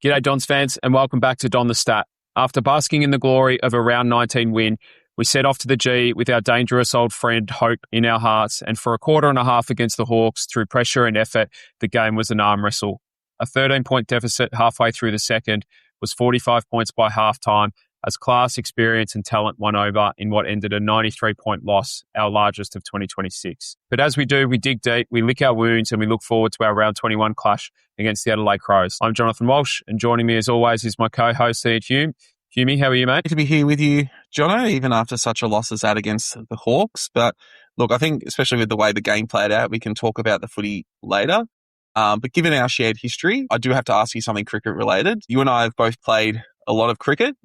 G'day Dons fans and welcome back to Don the Stat. After basking in the glory of a round 19 win, we set off to the G with our dangerous old friend Hope in our hearts, and for a quarter and a half against the Hawks, through pressure and effort, the game was an arm wrestle. A 13-point deficit halfway through the second was 45 points by halftime as class, experience and talent won over in what ended a 93-point loss, our largest of 2026. But as we do, we dig deep, we lick our wounds and we look forward to our round 21 clash against the Adelaide Crows. I'm Jonathan Walsh, and joining me as always is my co-host Ian Hume. Hume, how are you, mate? Good to be here with you, Jono, even after such a loss as that against the Hawks. But look, I think especially with the way the game played out, we can talk about the footy later. But given our shared history, I do have to ask you something cricket related. You and I have both played a lot of cricket,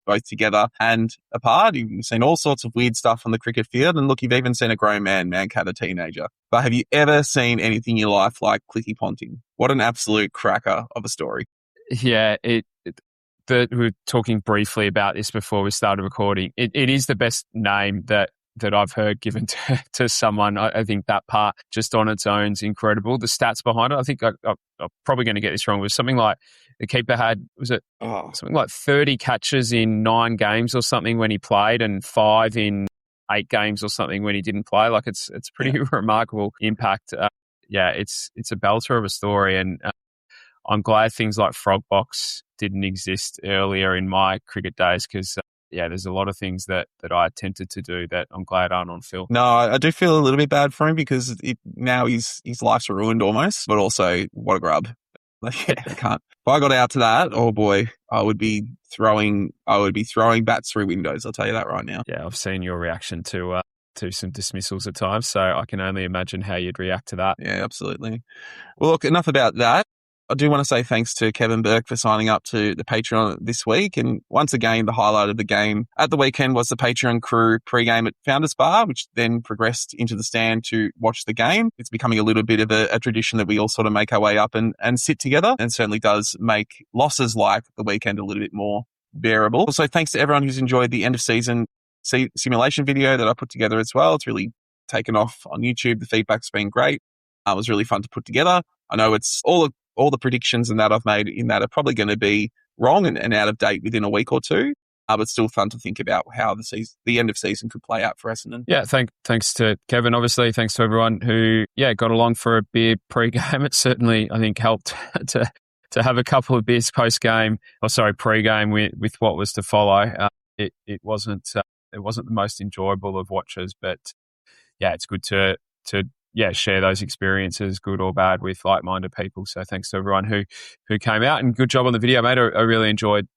both together and apart. You've seen all sorts of weird stuff on the cricket field. And look, you've even seen a grown man cut a teenager. But have you ever seen anything in your life like clicky ponting? What an absolute cracker of a story. Yeah, we were talking briefly about this before we started recording. It is the best name that I've heard given to someone. I think that part just on its own is incredible. The stats behind it, I think I'm probably going to get this wrong. It was something like the keeper had, something like 30 catches in 9 games or something when he played and 5 in 8 games or something when he didn't play. Like it's pretty remarkable impact. It's a belter of a story, and I'm glad things like Frog Box didn't exist earlier in my cricket days because there's a lot of things that I attempted to do that I'm glad aren't on film. No, I do feel a little bit bad for him because now his life's ruined almost, but also what a grub. Like, I can't. If I got out to that, oh boy, I would be throwing bats through windows. I'll tell you that right now. Yeah, I've seen your reaction to some dismissals at times, so I can only imagine how you'd react to that. Yeah, absolutely. Well, look, enough about that. I do want to say thanks to Kevin Burke for signing up to the Patreon this week. And once again, the highlight of the game at the weekend was the Patreon crew pre-game at Founders Bar, which then progressed into the stand to watch the game. It's becoming a little bit of a tradition that we all sort of make our way up and sit together, and certainly does make losses like the weekend a little bit more bearable. Also, thanks to everyone who's enjoyed the end of season simulation video that I put together as well. It's really taken off on YouTube. The feedback's been great. It was really fun to put together. I know it's all the predictions and that I've made in that are probably going to be wrong and out of date within a week or two. But still fun to think about how the end of season could play out for Essendon. Yeah, thanks to Kevin, obviously. Thanks to everyone who, got along for a beer pre-game. It certainly, I think, helped to have a couple of beers pre-game with what was to follow. It wasn't the most enjoyable of watches, but it's good to share those experiences, good or bad, with like-minded people. So thanks to everyone who came out, and good job on the video, mate. I really enjoyed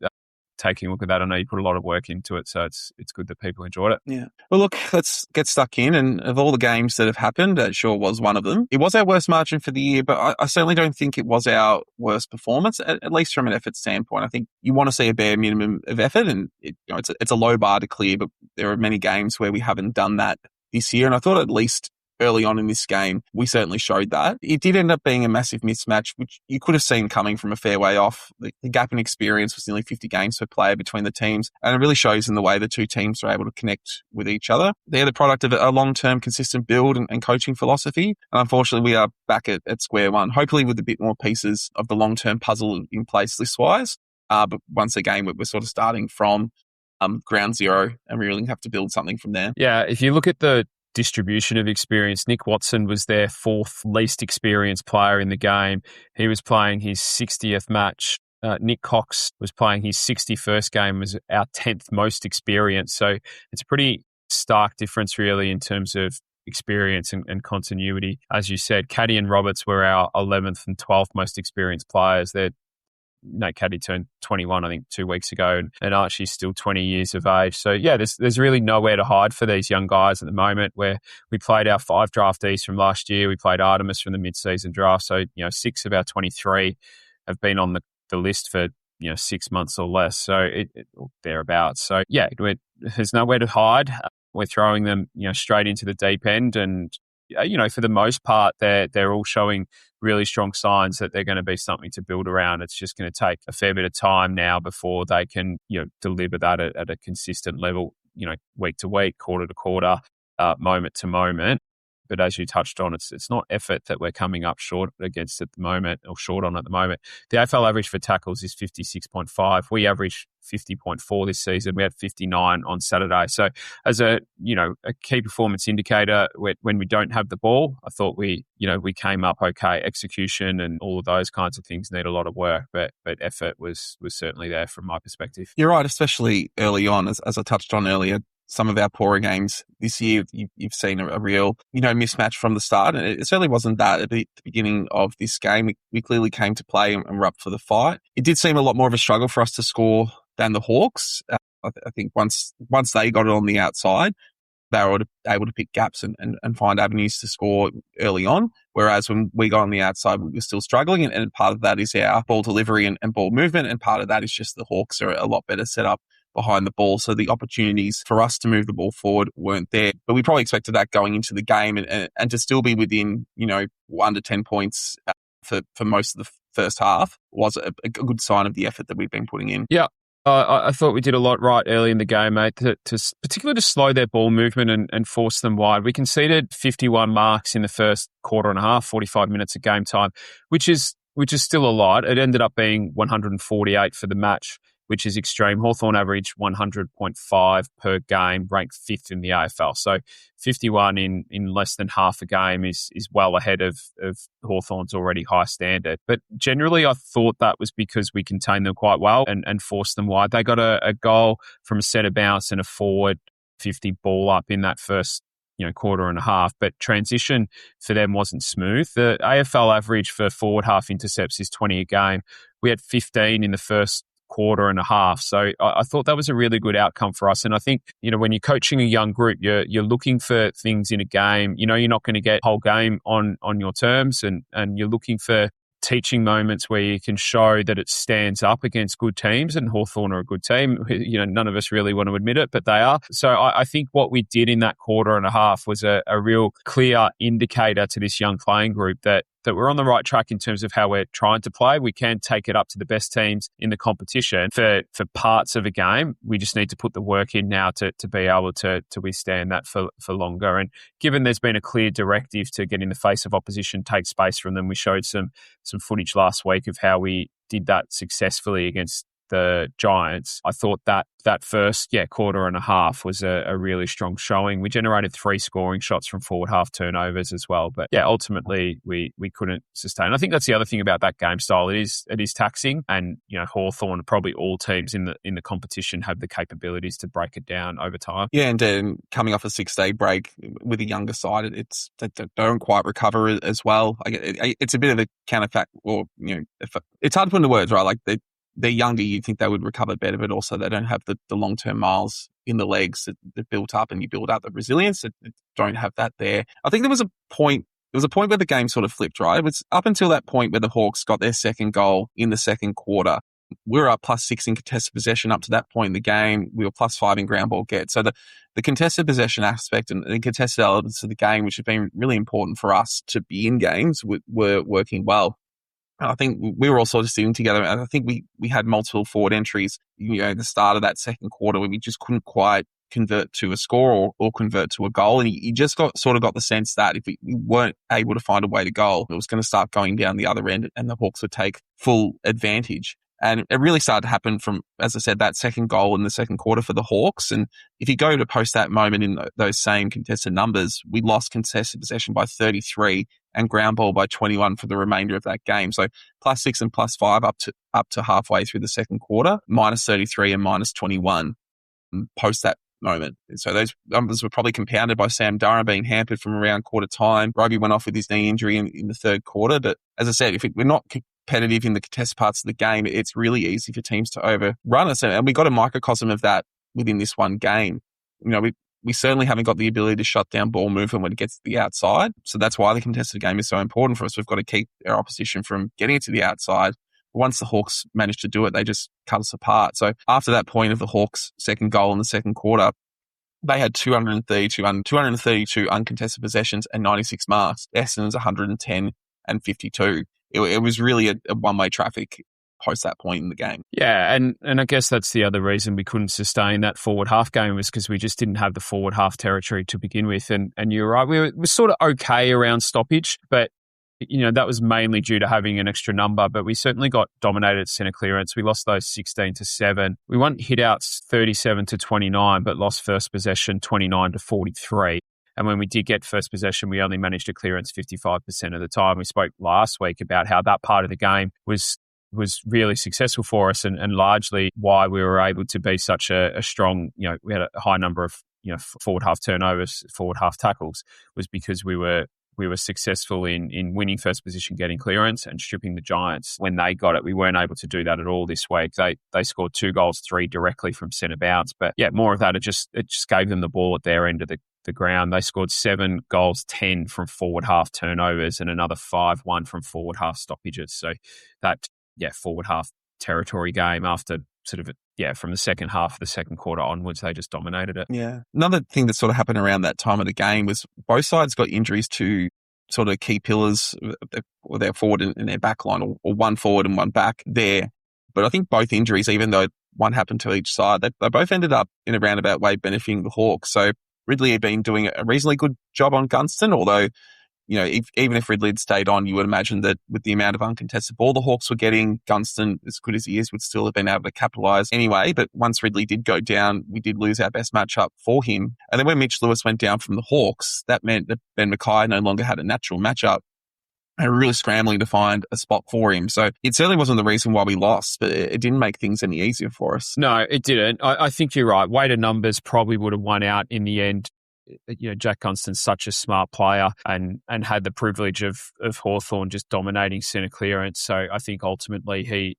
taking a look at that. I know you put a lot of work into it, so it's good that people enjoyed it. Yeah. Well, look, let's get stuck in. And of all the games that have happened, it sure was one of them. It was our worst margin for the year, but I certainly don't think it was our worst performance, at least from an effort standpoint. I think you want to see a bare minimum of effort, and it's a low bar to clear, but there are many games where we haven't done that this year. And I thought at least early on in this game, we certainly showed that. It did end up being a massive mismatch, which you could have seen coming from a fair way off. The gap in experience was nearly 50 games per player between the teams, and it really shows in the way the two teams are able to connect with each other. They're the product of a long-term consistent build and coaching philosophy, and unfortunately we are back at square one, hopefully with a bit more pieces of the long-term puzzle in place list-wise. But once again, we're sort of starting from ground zero, and we really have to build something from there. Yeah, if you look at the distribution of experience, Nick Watson was their 4th least experienced player in the game. He was playing his 60th match. Nick Cox was playing his 61st game, was our 10th most experienced. So it's a pretty stark difference really in terms of experience and continuity. As you said, Caddy and Roberts were our 11th and 12th most experienced players. Caddy turned 21, I think, 2 weeks ago, and Archie's still 20 years of age. So, there's really nowhere to hide for these young guys at the moment, where we played our 5 draftees from last year. We played Artemis from the mid-season draft. So, 6 of our 23 have been on the list for, 6 months or less. So, thereabouts. So, there's nowhere to hide. We're throwing them, straight into the deep end, and for the most part, they're all showing really strong signs that they're going to be something to build around. It's just going to take a fair bit of time now before they can, deliver that at a consistent level, week to week, quarter to quarter, moment to moment. But as you touched on, it's not effort that we're coming up short against at the moment, or short on at the moment. The AFL average for tackles is 56.5. We averaged 50.4 this season. We had 59 on Saturday. So as a key performance indicator, when we don't have the ball, I thought we came up okay. Execution and all of those kinds of things need a lot of work, but effort was certainly there from my perspective. You're right, especially early on, as I touched on earlier. Some of our poorer games this year, you've seen a real, mismatch from the start. And it certainly wasn't that at the beginning of this game. We clearly came to play and were up for the fight. It did seem a lot more of a struggle for us to score than the Hawks. I think once they got it on the outside, they were able to pick gaps and find avenues to score early on. Whereas when we got on the outside, we were still struggling. And part of that is our ball delivery and ball movement. And part of that is just the Hawks are a lot better set up behind the ball. So the opportunities for us to move the ball forward weren't there. But we probably expected that going into the game, and to still be within, under 10 points for most of the first half was a good sign of the effort that we've been putting in. Yeah. I thought we did a lot right early in the game, mate, to particularly to slow their ball movement and force them wide. We conceded 51 marks in the first quarter and a half, 45 minutes of game time, which is still a lot. It ended up being 148 for the match, which is extreme. Hawthorn averaged 100.5 per game, ranked 5th in the AFL. So 51 in less than half a game is well ahead of Hawthorn's already high standard. But generally, I thought that was because we contained them quite well and forced them wide. They got a goal from a centre bounce and a forward 50 ball up in that first quarter and a half, but transition for them wasn't smooth. The AFL average for forward half intercepts is 20 a game. We had 15 in the first quarter and a half. So I thought that was a really good outcome for us. And I think, when you're coaching a young group, you're looking for things in a game. You're not going to get whole game on your terms, and you're looking for teaching moments where you can show that it stands up against good teams, and Hawthorn are a good team. None of us really want to admit it, but they are. So I think what we did in that quarter and a half was a real clear indicator to this young playing group that we're on the right track in terms of how we're trying to play. We can take it up to the best teams in the competition for parts of a game. We just need to put the work in now to be able to withstand that for longer. And given there's been a clear directive to get in the face of opposition, take space from them, we showed some footage last week of how we did that successfully against the Giants. I thought that first quarter and a half was a really strong showing. We generated 3 scoring shots from forward half turnovers as well. But ultimately we couldn't sustain. I think that's the other thing about that game style. It is taxing, and Hawthorn, probably all teams in the competition, have the capabilities to break it down over time. Yeah, and then coming off a 6-day break with a younger side, they don't quite recover as well. It's a bit of a counterfact, or it's hard to put into words, right? Like they're younger, you'd think they would recover better, but also they don't have the long-term miles in the legs that they've built up, and you build up the resilience. That don't have that there. I think there was a point where the game sort of flipped, right? It was up until that point where the Hawks got their second goal in the second quarter. We were up +6 in contested possession up to that point in the game. We were +5 in ground ball get. So the contested possession aspect and the contested elements of the game, which have been really important for us to be in games, were working well. I think we were all sort of sitting together, and I think we had multiple forward entries, at the start of that second quarter, where we just couldn't quite convert to a score or convert to a goal. And you just got the sense that if we weren't able to find a way to goal, it was going to start going down the other end, and the Hawks would take full advantage. And it really started to happen from, as I said, that second goal in the second quarter for the Hawks. And if you go to post that moment in those same contested numbers, we lost contested possession by 33 and ground ball by 21 for the remainder of that game. So +6 and +5 up to halfway through the second quarter, -33 and -21 post that moment. So those numbers were probably compounded by Sam Durham being hampered from around quarter time. Robey went off with his knee injury in the third quarter. But as I said, if we're not competitive in the contested parts of the game, it's really easy for teams to overrun us. And we got a microcosm of that within this one game. We certainly haven't got the ability to shut down ball movement when it gets to the outside. So that's why the contested game is so important for us. We've got to keep our opposition from getting it to the outside. But once the Hawks managed to do it, they just cut us apart. So after that point of the Hawks' second goal in the second quarter, they had 232 uncontested possessions and 96 marks. Essendon's 110 and 52. It was really a one-way traffic post that point in the game. Yeah, and I guess that's the other reason we couldn't sustain that forward half game was because we just didn't have the forward half territory to begin with. And you're right, we were sort of okay around stoppage, but that was mainly due to having an extra number, but we certainly got dominated at centre clearance. We lost those 16-7. We won hit-outs 37-29, but lost first possession 29-43. And when we did get first possession, we only managed to clearance 55% of the time. We spoke last week about how that part of the game was really successful for us and largely why we were able to be such a strong, we had a high number of, forward half turnovers, forward half tackles, was because we were successful in winning first position, getting clearance and stripping the Giants when they got it. We weren't able to do that at all this week. They scored 2 goals, 3 directly from centre bounce. But yeah, more of that, it just gave them the ball at their end of the ground. They scored 7 goals, 10 from forward half turnovers and another 5-1 from forward half stoppages. So that, forward half territory game after from the second half of the second quarter onwards, they just dominated it. Yeah. Another thing that sort of happened around that time of the game was both sides got injuries to sort of key pillars or their forward and their back line, or one forward and one back there. But I think both injuries, even though one happened to each side, they both ended up in a roundabout way benefiting the Hawks. So Ridley had been doing a reasonably good job on Gunston, although even if Ridley had stayed on, you would imagine that with the amount of uncontested ball the Hawks were getting, Gunston, as good as he is, would still have been able to capitalise anyway. But once Ridley did go down, we did lose our best matchup for him. And then when Mitch Lewis went down from the Hawks, that meant that Ben McKay no longer had a natural matchup. And we're really scrambling to find a spot for him. So it certainly wasn't the reason why we lost, but it didn't make things any easier for us. No, it didn't. I think you're right. Weighted numbers probably would have won out in the end. Jack Gunston's such a smart player and had the privilege of Hawthorn just dominating centre clearance. So I think ultimately he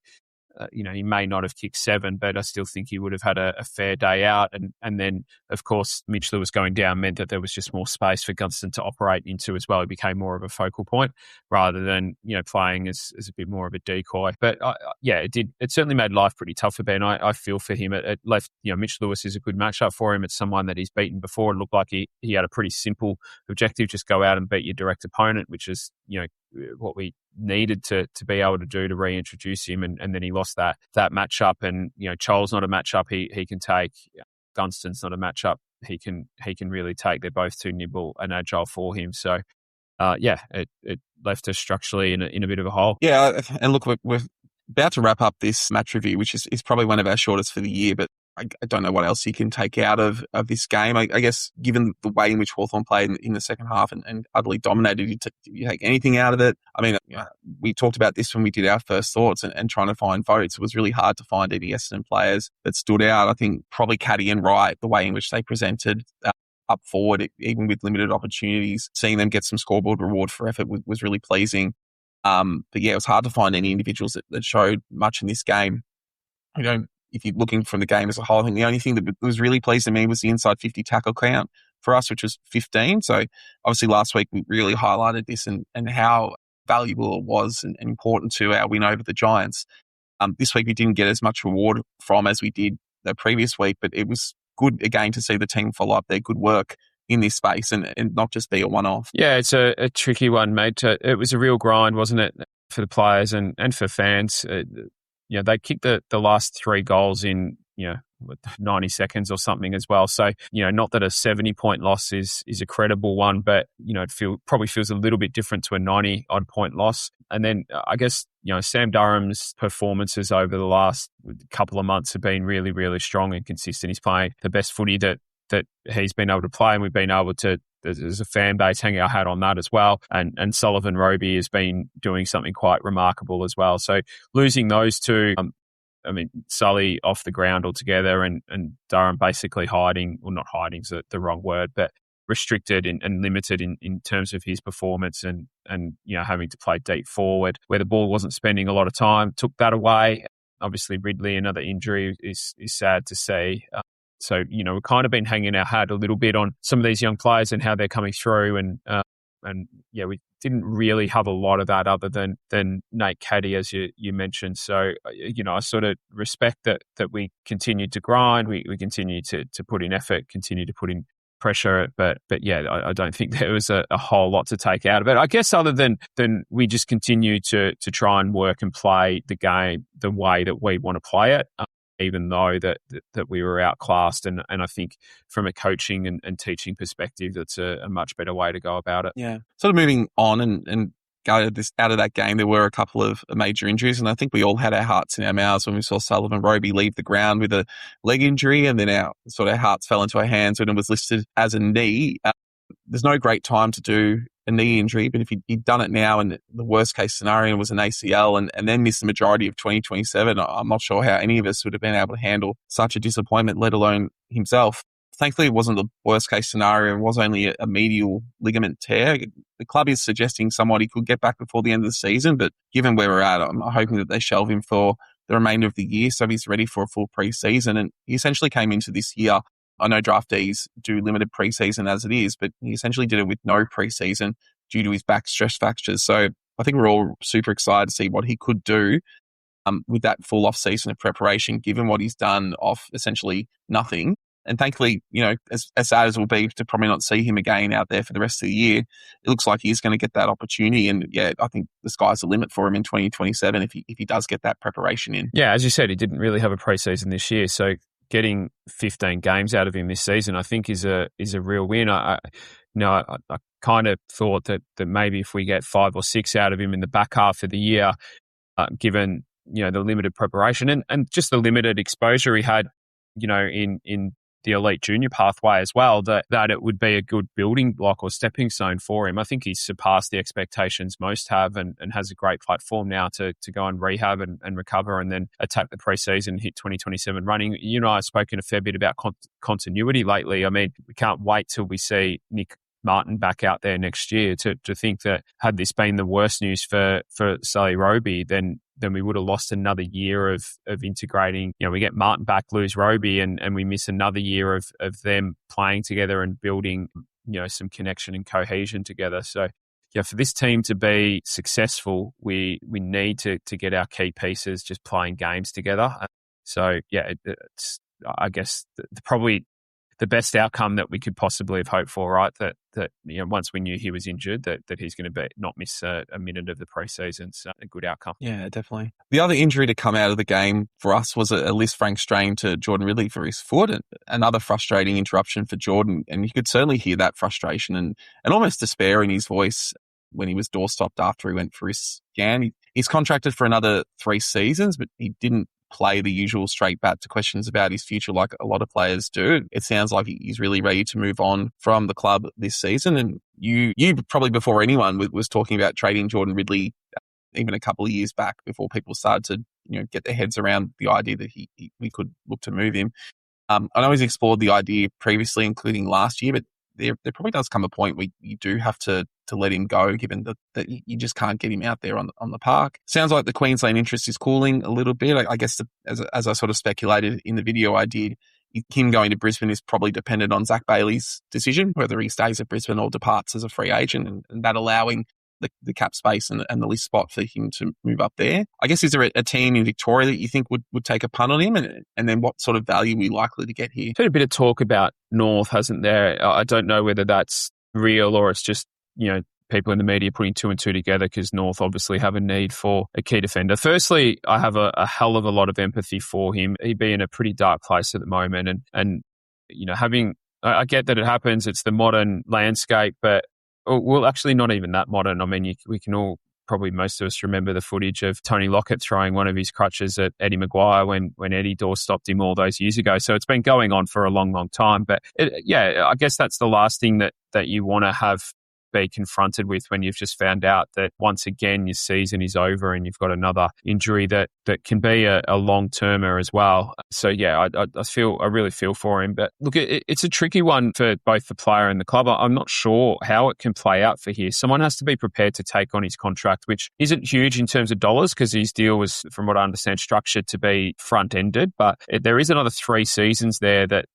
may not have kicked 7, but I still think he would have had a fair day out. And then, of course, Mitch Lewis going down meant that there was just more space for Gunston to operate into as well. He became more of a focal point rather than, playing as a bit more of a decoy. But it certainly made life pretty tough for Ben. I feel for him. It left, Mitch Lewis is a good matchup for him. It's someone that he's beaten before. It looked like he had a pretty simple objective, just go out and beat your direct opponent, which is, what we needed to be able to do to reintroduce him, and then he lost that matchup. And Chol's not a matchup he can take. Gunston's not a matchup he can really take. They're both too nimble and agile for him. So it left us structurally in a bit of a hole. Yeah, and look, we're about to wrap up this match review, which is probably one of our shortest for the year, but I don't know what else you can take out of this game. I guess given the way in which Hawthorn played in the second half and utterly dominated, you take anything out of it? I mean, we talked about this when we did our first thoughts and trying to find votes. It was really hard to find any Essendon players that stood out. I think probably Caddy and Wright, the way in which they presented up forward, even with limited opportunities, seeing them get some scoreboard reward for effort was really pleasing. But yeah, it was hard to find any individuals that showed much in this game. If you're looking from the game as a whole, I think the only thing that was really pleasing to me was the inside 50 tackle count for us, which was 15. So obviously last week we really highlighted this and how valuable it was and important to our win over the Giants. This week we didn't get as much reward from as we did the previous week, but it was good again to see the team follow up their good work in this space and not just be a one-off. Yeah, it's a tricky one, mate. It was a real grind, wasn't it, for the players and for fans. They kicked the last 3 goals in, 90 seconds or something as well. So, not that a 70-point loss is a credible one, but, it probably feels a little bit different to a 90-odd point loss. And then I guess, Sam Durham's performances over the last couple of months have been really, really strong and consistent. He's playing the best footy that he's been able to play, and we've been able to, as a fan base, hang our hat on that as well. And Sullivan, Robey has been doing something quite remarkable as well. So losing those two, Sully off the ground altogether and Durham basically hiding, well, not hiding is the wrong word, but restricted and limited in terms of his performance and having to play deep forward where the ball wasn't spending a lot of time, took that away. Obviously, Ridley, another injury is sad to see. So, we've kind of been hanging our hat a little bit on some of these young players and how they're coming through. And we didn't really have a lot of that other than Nate Caddy, as you mentioned. So, I sort of respect that we continued to grind. We continue to put in effort, continue to put in pressure. But yeah, I don't think there was a whole lot to take out of it. I guess other than we just continue to try and work and play the game the way that we want to play it. Even though that we were outclassed. And I think from a coaching and teaching perspective, that's a much better way to go about it. Yeah. Sort of moving on and out of that game, there were a couple of major injuries, and I think we all had our hearts in our mouths when we saw Sullivan Robey leave the ground with a leg injury, and then our hearts fell into our hands when it was listed as a knee. There's no great time to do a knee injury, but if he'd done it now and the worst case scenario was an ACL and then missed the majority of 2027, I'm not sure how any of us would have been able to handle such a disappointment, let alone himself. Thankfully, it wasn't the worst case scenario. It was only a medial ligament tear. The club is suggesting somewhat he could get back before the end of the season, but given where we're at, I'm hoping that they shelve him for the remainder of the year so he's ready for a full pre-season. And he essentially came into this year, I know draftees do limited pre-season as it is, but he essentially did it with no pre-season due to his back stress fractures. So I think we're all super excited to see what he could do with that full off-season of preparation, given what he's done off essentially nothing. And thankfully, as sad as it will be to probably not see him again out there for the rest of the year, it looks like he's going to get that opportunity. And yeah, I think the sky's the limit for him in 2027 if he does get that preparation in. Yeah, as you said, he didn't really have a pre-season this year. So getting 15 games out of him this season, I think is a real win. I kind of thought that maybe if we get 5 or 6 out of him in the back half of the year, given the limited preparation and just the limited exposure he had, in the elite junior pathway as well, that it would be a good building block or stepping stone for him. I think he's surpassed the expectations most have and has a great platform now to go and rehab and recover and then attack the preseason and hit 2027 running. You and I have spoken a fair bit about continuity lately. I mean, we can't wait till we see Nick Martin back out there next year to think that had this been the worst news for Sully Robey, then we would have lost another year of integrating. We get Martin back, lose Robey, and we miss another year of them playing together and building, some connection and cohesion together. So, yeah, for this team to be successful, we need to get our key pieces just playing games together. So, yeah, it's I guess probably the best outcome that we could possibly have hoped for, right? That once we knew he was injured, that he's going to not miss a minute of the preseason. So a good outcome. Yeah, definitely. The other injury to come out of the game for us was a Lisfranc strain to Jordan Ridley for his foot. And another frustrating interruption for Jordan. And you could certainly hear that frustration and almost despair in his voice when he was doorstopped after he went for his scan. He's contracted for another 3 seasons, but he didn't play the usual straight bat to questions about his future like a lot of players do. It sounds like he's really ready to move on from the club this season. And you probably before anyone was talking about trading Jordan Ridley even a couple of years back before people started to get their heads around the idea that we could look to move him. I know he's explored the idea previously, including last year, but there probably does come a point where you do have to let him go, given that you just can't get him out there on the park. Sounds like the Queensland interest is cooling a little bit. I guess as I sort of speculated in the video I did, him going to Brisbane is probably dependent on Zach Bailey's decision, whether he stays at Brisbane or departs as a free agent, and that allowing the cap space and the list spot for him to move up there. I guess, is there a team in Victoria that you think would take a punt on him? And then what sort of value are we likely to get here? Been a bit of talk about North, hasn't there? I don't know whether that's real or it's just, people in the media putting 2 and 2 together because North obviously have a need for a key defender. Firstly, I have a hell of a lot of empathy for him. He'd be in a pretty dark place at the moment. And I get that it happens. It's the modern landscape, but well, actually not even that modern. I mean, we can all, probably most of us remember the footage of Tony Lockett throwing one of his crutches at Eddie Maguire when Eddie doorstopped him all those years ago. So it's been going on for a long, long time. But I guess that's the last thing that you want to have be confronted with when you've just found out that once again your season is over and you've got another injury that can be a long-termer as well. So yeah, I really feel for him. But look, it's a tricky one for both the player and the club. I'm not sure how it can play out for here. Someone has to be prepared to take on his contract, which isn't huge in terms of dollars because his deal was, from what I understand, structured to be front-ended. But there is another 3 seasons there that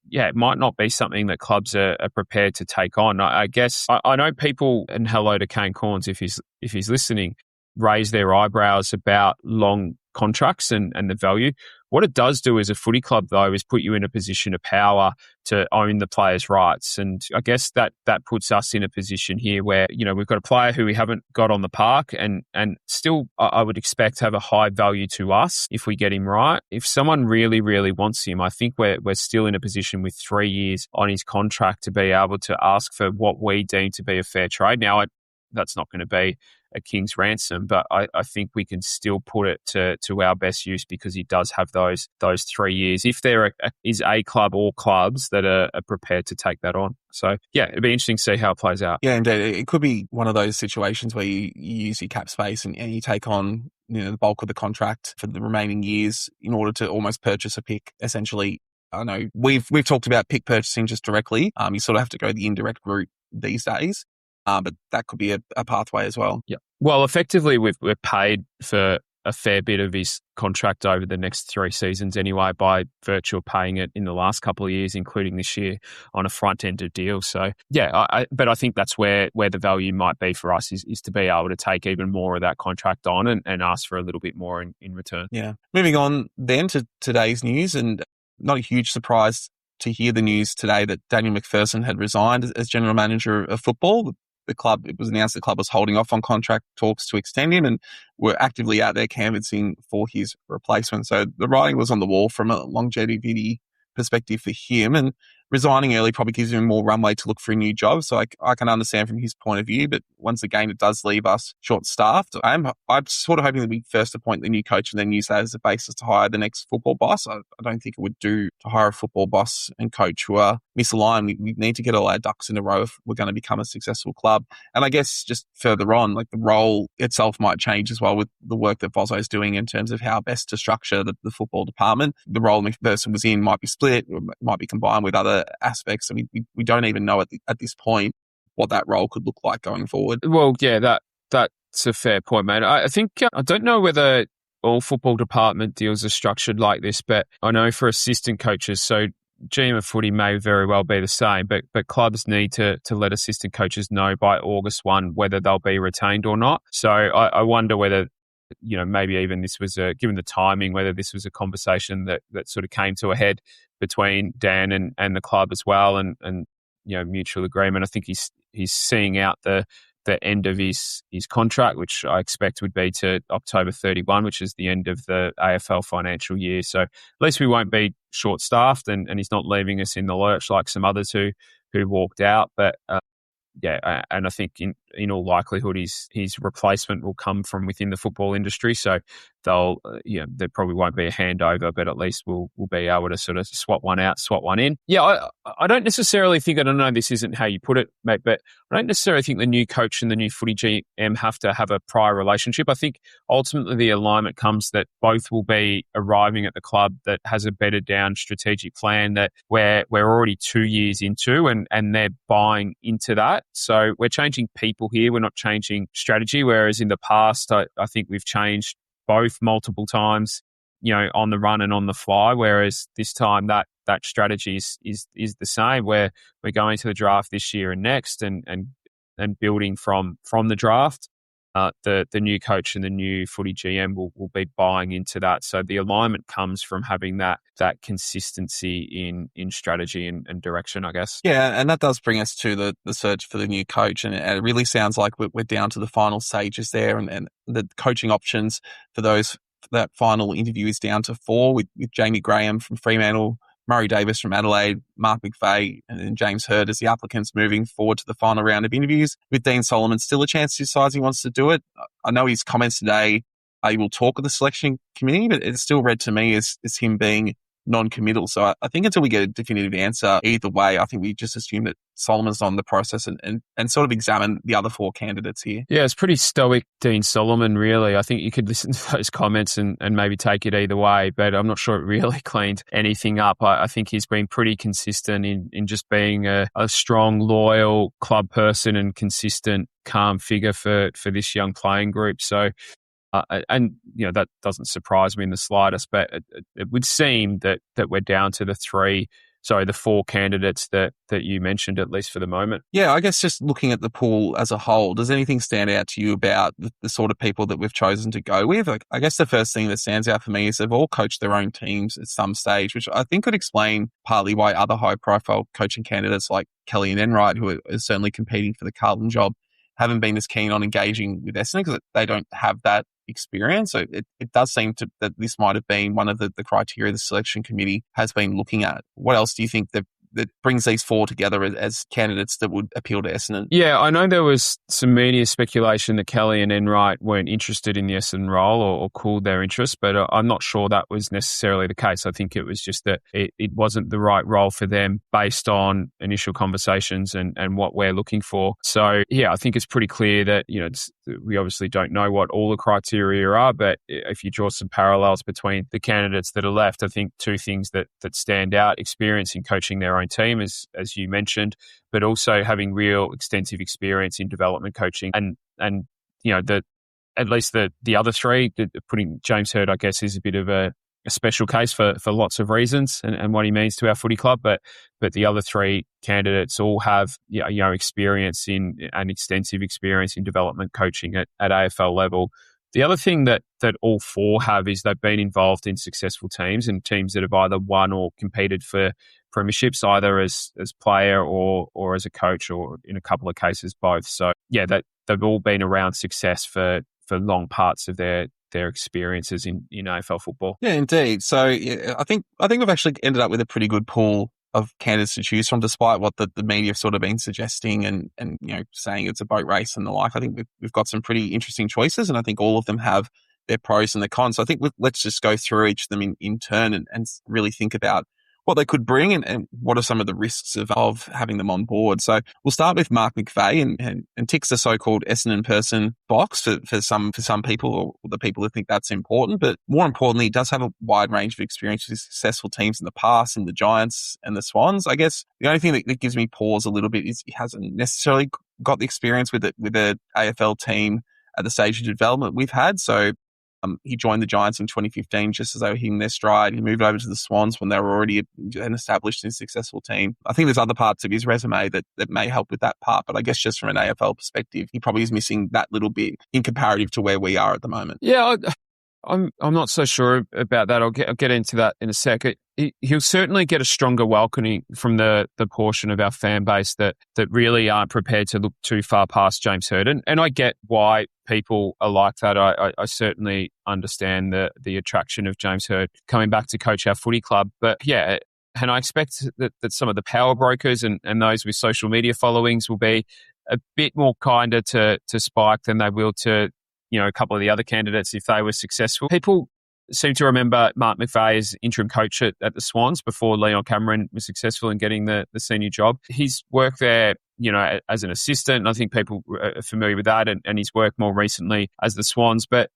it might not be something that clubs are prepared to take on. I guess I know people, and hello to Kane Corns if he's listening, raise their eyebrows about long contracts and the value. What it does do as a footy club, though, is put you in a position of power to own the players' rights. And I guess that puts us in a position here where, we've got a player who we haven't got on the park and still I would expect to have a high value to us if we get him right. If someone really, really wants him, I think we're still in a position with 3 years on his contract to be able to ask for what we deem to be a fair trade. Now, that's not going to be a king's ransom, but I think we can still put it to our best use because he does have those 3 years. If there is a club or clubs that are prepared to take that on. So, yeah, it'd be interesting to see how it plays out. Yeah, indeed. It could be one of those situations where you use your cap space and you take on the bulk of the contract for the remaining years in order to almost purchase a pick, essentially. I know we've talked about pick purchasing just directly. You sort of have to go the indirect route these days. But that could be a pathway as well. Yeah. Well, effectively, we're paid for a fair bit of his contract over the next 3 seasons anyway, by virtue of paying it in the last couple of years, including this year, on a front-ended deal. So, yeah, but I think that's where the value might be for us is to be able to take even more of that contract on and ask for a little bit more in return. Yeah. Moving on then to today's news, and not a huge surprise to hear the news today that Daniel McPherson had resigned as general manager of football. It was announced the club was holding off on contract talks to extend him and were actively out there canvassing for his replacement. So the writing was on the wall from a longevity perspective for him, and resigning early probably gives him more runway to look for a new job. So I can understand from his point of view, but once again, it does leave us short-staffed. I'm sort of hoping that we first appoint the new coach and then use that as a basis to hire the next football boss. I don't think it would do to hire a football boss and coach who are misaligned. We need to get all our ducks in a row if we're going to become a successful club. And I guess just further on, like the role itself might change as well with the work that Vozzo is doing in terms of how best to structure the football department. The role McPherson was in might be split, or might be combined with other aspects. I mean, we don't even know at this point what that role could look like going forward. Well, yeah, that's a fair point, mate. I think I don't know whether all football department deals are structured like this, but I know for assistant coaches, so GM of footy may very well be the same, but clubs need to let assistant coaches know by August 1 whether they'll be retained or not. So I wonder whether, maybe even this was given the timing, whether this was a conversation that sort of came to a head between Dan and the club as well, and mutual agreement. I think he's seeing out the end of his contract, which I expect would be to October 31, which is the end of the AFL financial year. So at least we won't be short-staffed, and he's not leaving us in the lurch like some others who walked out. But and I think in all likelihood his replacement will come from within the football industry. So there probably won't be a handover, but at least we'll be able to sort of swap one out, swap one in. Yeah, I don't necessarily think, I don't know, this isn't how you put it, mate, but I don't necessarily think the new coach and the new footy GM have to have a prior relationship. I think ultimately the alignment comes that both will be arriving at the club that has a bedded down strategic plan that we're already 2 years into, and they're buying into that. So we're changing people here. We're not changing strategy, whereas in the past, I think we've changed both multiple times, on the run and on the fly, whereas this time that strategy is the same, where we're going to the draft this year and next and building from the draft. The new coach and the new footy GM will be buying into that. So the alignment comes from having that consistency in strategy and direction, I guess. Yeah, and that does bring us to the search for the new coach. And it really sounds like we're down to the final stages there, and the coaching options for that final interview is down to 4 with Jaymie Graham from Fremantle, Murray Davis from Adelaide, Mark McVeigh, and then James Hird as the applicants moving forward to the final round of interviews. With Dean Sullivan still a chance to decide he wants to do it. I know his comments today, he will talk with the selection committee, but it's still read to me as him being non-committal. So I think until we get a definitive answer either way, I think we just assume that Solomon's on the process and sort of examine the other 4 candidates here. Yeah, it's pretty stoic, Dean Solomon, really. I think you could listen to those comments and maybe take it either way, but I'm not sure it really cleaned anything up. I think he's been pretty consistent in just being a strong, loyal club person and consistent, calm figure for this young playing group. So that doesn't surprise me in the slightest, but it would seem that we're down to the 3 the four candidates that you mentioned, at least for the moment. Yeah, I guess just looking at the pool as a whole, does anything stand out to you about the sort of people that we've chosen to go with? I guess the first thing that stands out for me is they've all coached their own teams at some stage, which I think could explain partly why other high-profile coaching candidates like Kelly and Enright, who are certainly competing for the Carlton job, haven't been as keen on engaging with Essendon because they don't have that experience. So it does seem that this might have been one of the criteria the selection committee has been looking at. What else do you think that brings these four together as candidates that would appeal to Essendon? Yeah, I know there was some media speculation that Kelly and Enright weren't interested in the Essendon role or cooled their interest, but I'm not sure that was necessarily the case. I think it was just that it wasn't the right role for them based on initial conversations and what we're looking for. So, yeah, I think it's pretty clear that, we obviously don't know what all the criteria are, but if you draw some parallels between the candidates that are left, I think two things that stand out: experience in coaching their own team, as you mentioned, but also having real extensive experience in development coaching. And at least the other three, putting James Hird, I guess, is a bit of a special case for lots of reasons and what he means to our footy club. But the other three candidates all have experience in and extensive experience in development coaching at AFL level. The other thing that all four have is they've been involved in successful teams and teams that have either won or competed for premierships, either as player or as a coach, or in a couple of cases both. So yeah, they've all been around success for long parts of their experiences in AFL football. Yeah, indeed. So yeah, I think we've actually ended up with a pretty good pool of candidates to choose from, despite what the media have sort of been suggesting and saying it's a boat race and the like. I think we've got some pretty interesting choices, and I think all of them have their pros and their cons. So I think let's just go through each of them in turn and really think about what they could bring and what are some of the risks of having them on board. So we'll start with Mark McVeigh and ticks the so-called Essendon person box for some people, or the people who think that's important. But more importantly, he does have a wide range of experience with successful teams in the past, in the Giants and the Swans. I guess the only thing that gives me pause a little bit is he hasn't necessarily got the experience with the AFL team at the stage of development we've had. So he joined the Giants in 2015 just as they were hitting their stride. He moved over to the Swans when they were already an established and successful team. I think there's other parts of his resume that may help with that part, but I guess just from an AFL perspective, he probably is missing that little bit in comparative to where we are at the moment. Yeah, I'm not so sure about that. I'll get into that in a second. He'll certainly get a stronger welcoming from the portion of our fan base that really aren't prepared to look too far past James Hird. And I get why people are like that. I certainly understand the attraction of James Hird coming back to coach our footy club. But yeah, and I expect that some of the power brokers and those with social media followings will be a bit more kinder to Spike than they will to a couple of the other candidates if they were successful. People seem to remember Mark McVeigh as interim coach at the Swans before Leon Cameron was successful in getting the senior job. His work there, as an assistant, I think people are familiar with that, and his work more recently as the Swans, but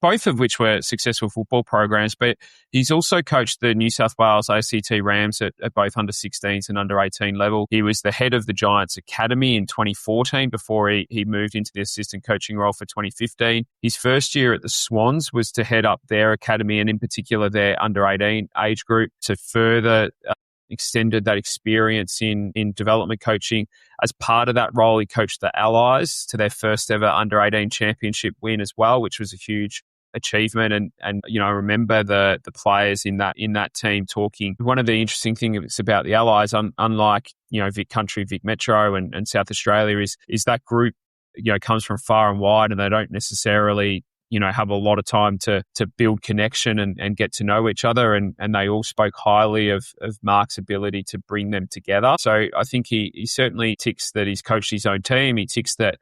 both of which were successful football programs. But he's also coached the New South Wales ACT Rams at both under 16s and under 18 level. He was the head of the Giants Academy in 2014 before he moved into the assistant coaching role for 2015. His first year at the Swans was to head up their academy and in particular their under 18 age group to further extended that experience in development coaching. As part of that role, he coached the Allies to their first ever under 18 championship win as well, which was a huge achievement. And I remember the players in that team talking. One of the interesting things about the Allies, unlike Vic Country, Vic Metro and South Australia, is that group comes from far and wide, and they don't necessarily have a lot of time to build connection and get to know each other. And they all spoke highly of Mark's ability to bring them together. So I think he certainly ticks that he's coached his own team. He ticks that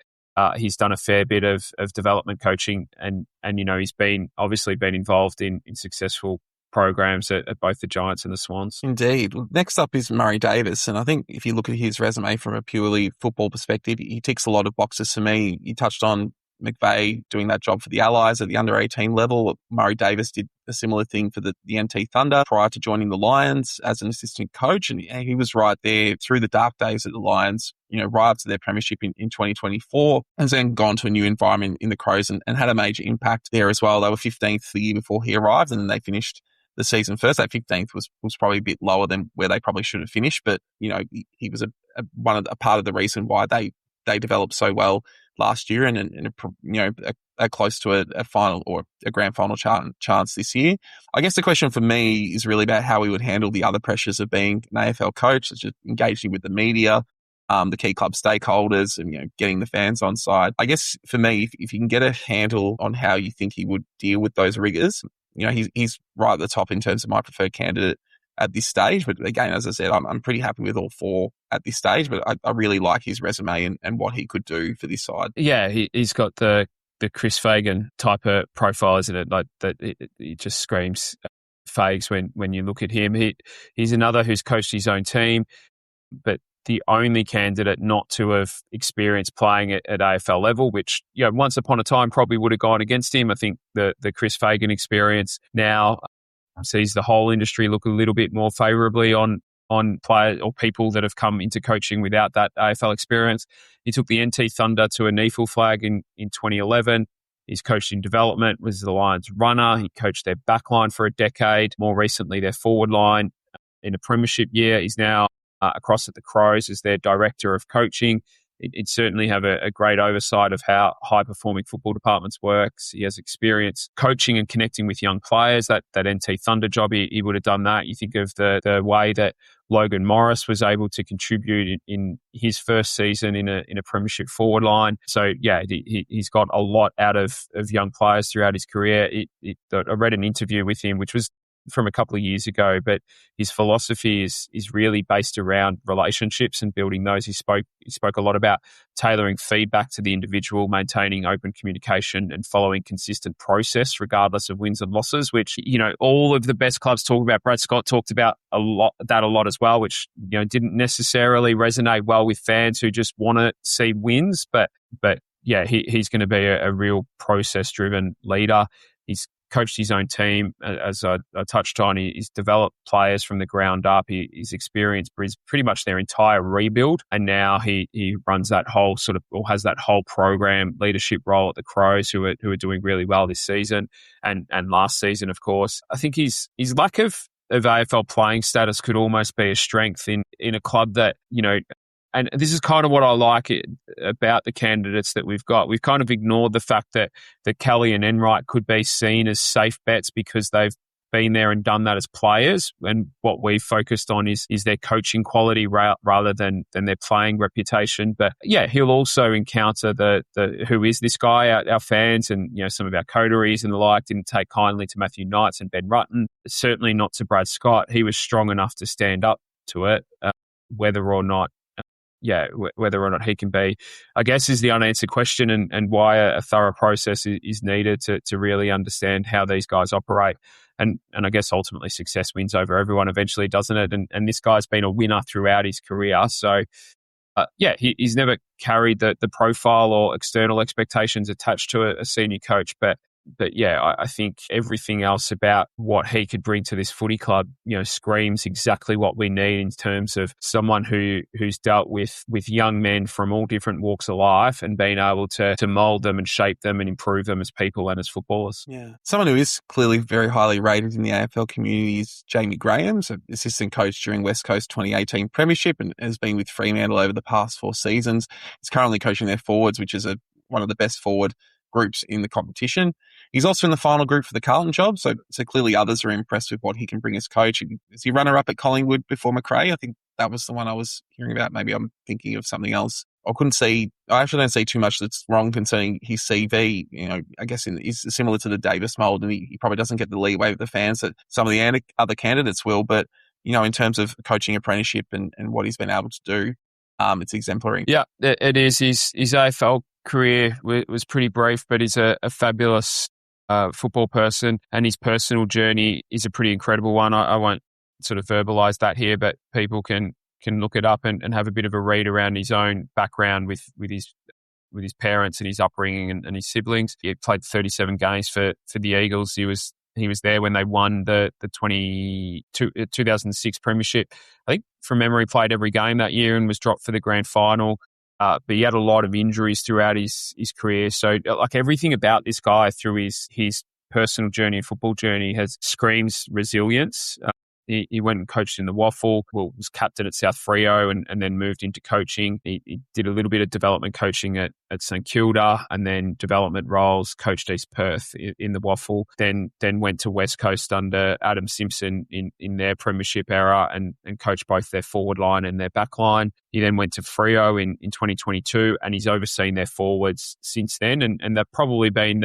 he's done a fair bit of development coaching and he's obviously been involved in successful programs at both the Giants and the Swans. Indeed. Next up is Murray Davis. And I think if you look at his resume from a purely football perspective, he ticks a lot of boxes for me. You touched on McVeigh doing that job for the Allies at the under 18 level. Murray Davis did a similar thing for the NT Thunder prior to joining the Lions as an assistant coach. And he was right there through the dark days at the Lions, right up to their premiership in 2024, and then gone to a new environment in the Crows and had a major impact there as well. They were 15th the year before he arrived, and then they finished the season first. That 15th was probably a bit lower than where they probably should have finished, but he was a part of the reason why they developed so well last year and a close to a final or a grand final chance this year. I guess the question for me is really about how we would handle the other pressures of being an AFL coach, such as engaging with the media, the key club stakeholders, and getting the fans on side. I guess for me, if you can get a handle on how you think he would deal with those rigors, he's right at the top in terms of my preferred candidate at this stage. But again, as I said, I'm pretty happy with all four at this stage, but I really like his resume and what he could do for this side. Yeah, he's got the Chris Fagan type of profile, isn't it? Like that, it just screams Fags when you look at him. He's another who's coached his own team, but the only candidate not to have experienced playing at AFL level, which once upon a time probably would have gone against him. I think the Chris Fagan experience now sees the whole industry look a little bit more favourably on players or people that have come into coaching without that AFL experience. He took the NT Thunder to a NEFL flag in 2011. He's coached in development, was the Lions runner. He coached their backline for a decade, more recently their forward line in a premiership year. He's now across at the Crows as their director of coaching. He'd certainly have a great oversight of how high-performing football departments works. He has experience coaching and connecting with young players. That NT Thunder job, he would have done that. You think of the way that Logan Morris was able to contribute in his first season in a premiership forward line. So, yeah, he's got a lot out of young players throughout his career. I read an interview with him, which was from a couple of years ago, but his philosophy is really based around relationships and building those. He spoke a lot about tailoring feedback to the individual, maintaining open communication and following consistent process regardless of wins and losses, which, all of the best clubs talk about. Brad Scott talked about a lot as well, which, didn't necessarily resonate well with fans who just want to see wins, but yeah, he's going to be a real process-driven leader. He's coached his own team, as I touched on. He's developed players from the ground up. He's experienced pretty much their entire rebuild, and now he runs that whole has that whole program leadership role at the Crows, who are doing really well this season and last season, of course. I think his lack of AFL playing status could almost be a strength in a club that, and this is kind of what I like about the candidates that we've got. We've kind of ignored the fact that Kelly and Enright could be seen as safe bets because they've been there and done that as players. And what we focused on is their coaching quality rather than their playing reputation. But yeah, he'll also encounter the who is this guy? Our fans and some of our coteries and the like didn't take kindly to Matthew Knights and Ben Rutten. Certainly not to Brad Scott. He was strong enough to stand up to it, whether or not he can be, I guess, is the unanswered question, and why a thorough process is needed to really understand how these guys operate. And I guess ultimately success wins over everyone eventually, doesn't it? And this guy's been a winner throughout his career. So, he's never carried the profile or external expectations attached to a senior coach, but yeah, I think everything else about what he could bring to this footy club, screams exactly what we need in terms of someone who's dealt with young men from all different walks of life and been able to mould them and shape them and improve them as people and as footballers. Yeah. Someone who is clearly very highly rated in the AFL community is Jaymie Graham, assistant coach during West Coast 2018 Premiership and has been with Fremantle over the past 4 seasons. He's currently coaching their forwards, which is one of the best forward groups in the competition. He's also in the final group for the Carlton job, so clearly others are impressed with what he can bring as coach. Is he runner-up at Collingwood before McRae? I think that was the one I was hearing about. Maybe I'm thinking of something else. I actually don't see too much that's wrong concerning his CV. I guess he's similar to the Davis mould, and he probably doesn't get the leeway with the fans that some of the other candidates will. But, in terms of coaching apprenticeship and what he's been able to do, it's exemplary. Yeah, it is. His AFL career was pretty brief, but he's a fabulous football person, and his personal journey is a pretty incredible one. I won't sort of verbalise that here, but people can look it up and have a bit of a read around his own background with his parents and his upbringing and his siblings. He played 37 games for the Eagles. He was there when they won the 2006 Premiership. I think from memory played every game that year and was dropped for the grand final. But he had a lot of injuries throughout his career. So like everything about this guy through his personal journey and football journey screams resilience. He went and coached in the Waffle, was captain at South Freo and then moved into coaching. He did a little bit of development coaching at St Kilda and then development roles, coached East Perth in the Waffle, then went to West Coast under Adam Simpson in their premiership era and coached both their forward line and their back line. He then went to Freo in 2022 and he's overseen their forwards since then. And they've probably been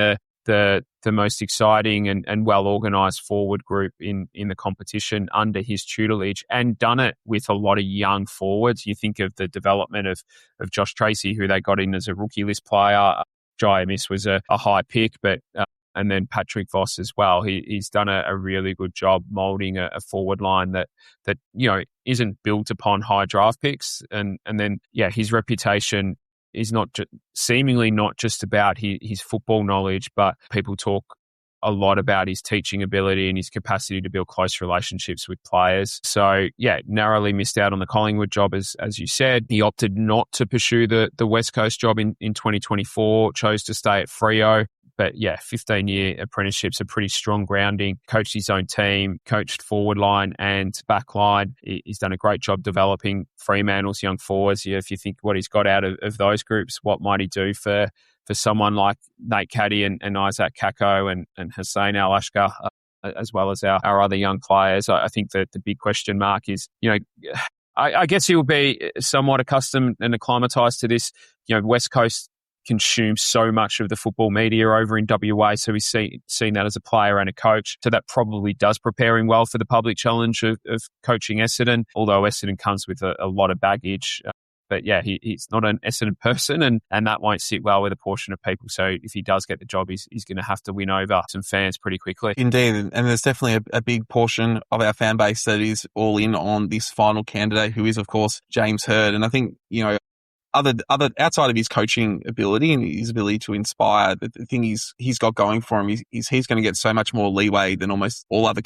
the most exciting and well-organised forward group in the competition under his tutelage, and done it with a lot of young forwards. You think of the development of Josh Tracy, who they got in as a rookie list player. Jaymie was a high pick, but and then Patrick Voss as well. He's done a really good job moulding a forward line that isn't built upon high draft picks. And then his reputation is seemingly not just about his football knowledge, but people talk a lot about his teaching ability and his capacity to build close relationships with players. So, narrowly missed out on the Collingwood job, as you said. He opted not to pursue the West Coast job in 2024, chose to stay at Freo. But 15-year apprenticeship's a pretty strong grounding. Coached his own team, coached forward line and back line. He's done a great job developing Fremantle's young forwards. If you think what he's got out of those groups, what might he do for someone like Nate Caddy and Isaac Kako and Hussein Al-Ashkar, as well as our other young players? I think that the big question mark is, I guess he'll be somewhat accustomed and acclimatised to this. West Coast consumes so much of the football media over in WA, so he's seen that as a player and a coach. So that probably does prepare him well for the public challenge of coaching Essendon, although Essendon comes with a lot of baggage. But he's not an Essendon person, and that won't sit well with a portion of people. So if he does get the job, he's going to have to win over some fans pretty quickly. Indeed, and there's definitely a big portion of our fan base that is all in on this final candidate, who is, of course, James Hird. And I think, other outside of his coaching ability and his ability to inspire, the thing he's got going for him is he's going to get so much more leeway than almost all other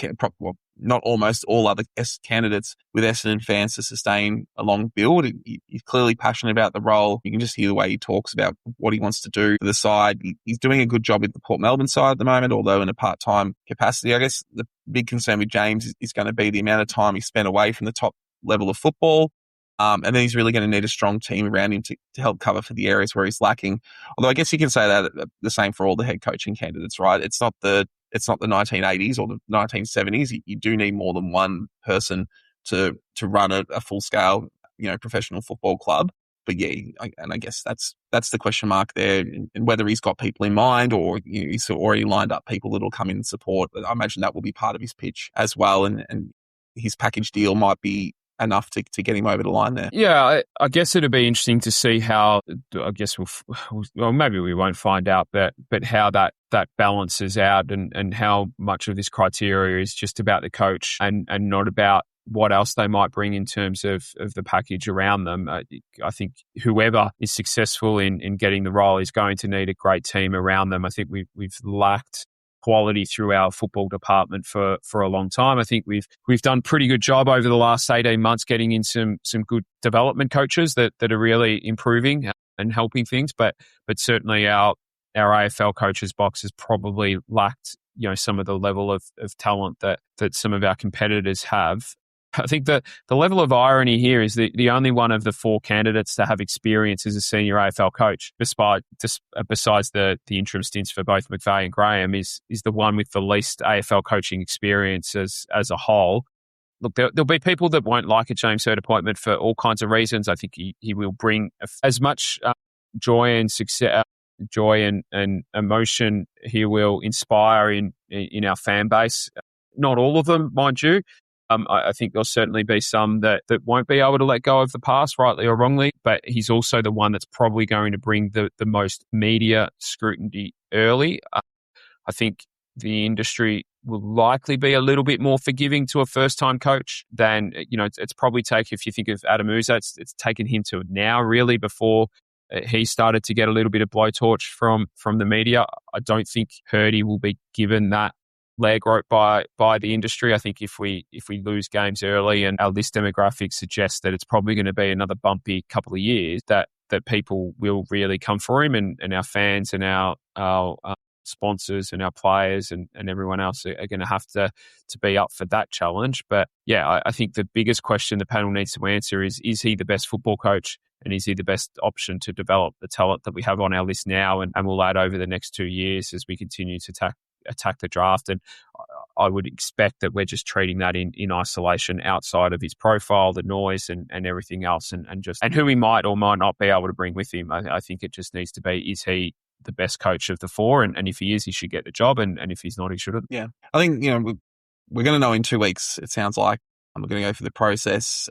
not almost all other candidates with Essendon fans to sustain a long build. He's clearly passionate about the role. You can just hear the way he talks about what he wants to do for the side. He's doing a good job with the Port Melbourne side at the moment, although in a part-time capacity. I guess the big concern with James is going to be the amount of time he spent away from the top level of football. And then he's really going to need a strong team around him to help cover for the areas where he's lacking. Although I guess you can say that the same for all the head coaching candidates, right? It's not the 1980s or the 1970s. You do need more than one person to run a full scale, professional football club. But I guess that's the question mark there, and whether he's got people in mind or he's already lined up people that'll come in and support. I imagine that will be part of his pitch as well, and his package deal might be enough to get him over the line there. Yeah, I guess it'll be interesting to see how, I guess well, maybe we won't find out, but how that balances out and how much of this criteria is just about the coach and not about what else they might bring in terms of the package around them. I think whoever is successful in getting the role is going to need a great team around them. I think we've lacked quality through our football department for a long time. I think we've done a pretty good job over the last 18 months getting in some good development coaches that are really improving and helping things, but certainly our AFL coaches box has probably lacked some of the level of talent that some of our competitors have. I think the level of irony here is that the only one of the four candidates to have experience as a senior AFL coach, besides the interim stints for both McVeigh and Graham, is the one with the least AFL coaching experience as a whole. Look, there'll be people that won't like a James Hird appointment for all kinds of reasons. I think he will bring as much joy and success, joy and emotion he will inspire in our fan base. Not all of them, mind you. I think there'll certainly be some that won't be able to let go of the past, rightly or wrongly, but he's also the one that's probably going to bring the most media scrutiny early. I think the industry will likely be a little bit more forgiving to a first-time coach than, it's probably if you think of Adam Uza, it's taken him to now really before he started to get a little bit of blowtorch from the media. I don't think Hirdy will be given that leg rope by the industry. I think if we lose games early, and our list demographics suggest that it's probably going to be another bumpy couple of years, that people will really come for him, and our fans and our sponsors and our players and everyone else are going to have to be up for that challenge. But yeah, I think the biggest question the panel needs to answer is he the best football coach? And is he the best option to develop the talent that we have on our list now and will add over the next 2 years as we continue to attack the draft? And I would expect that we're just treating that in isolation outside of his profile, the noise and everything else, and who he might or might not be able to bring with him. I think it just needs to be, is he the best coach of the four? And if he is, he should get the job. And if he's not, he shouldn't. Yeah. I think, we're going to know in 2 weeks, it sounds like. We're going to go through the process.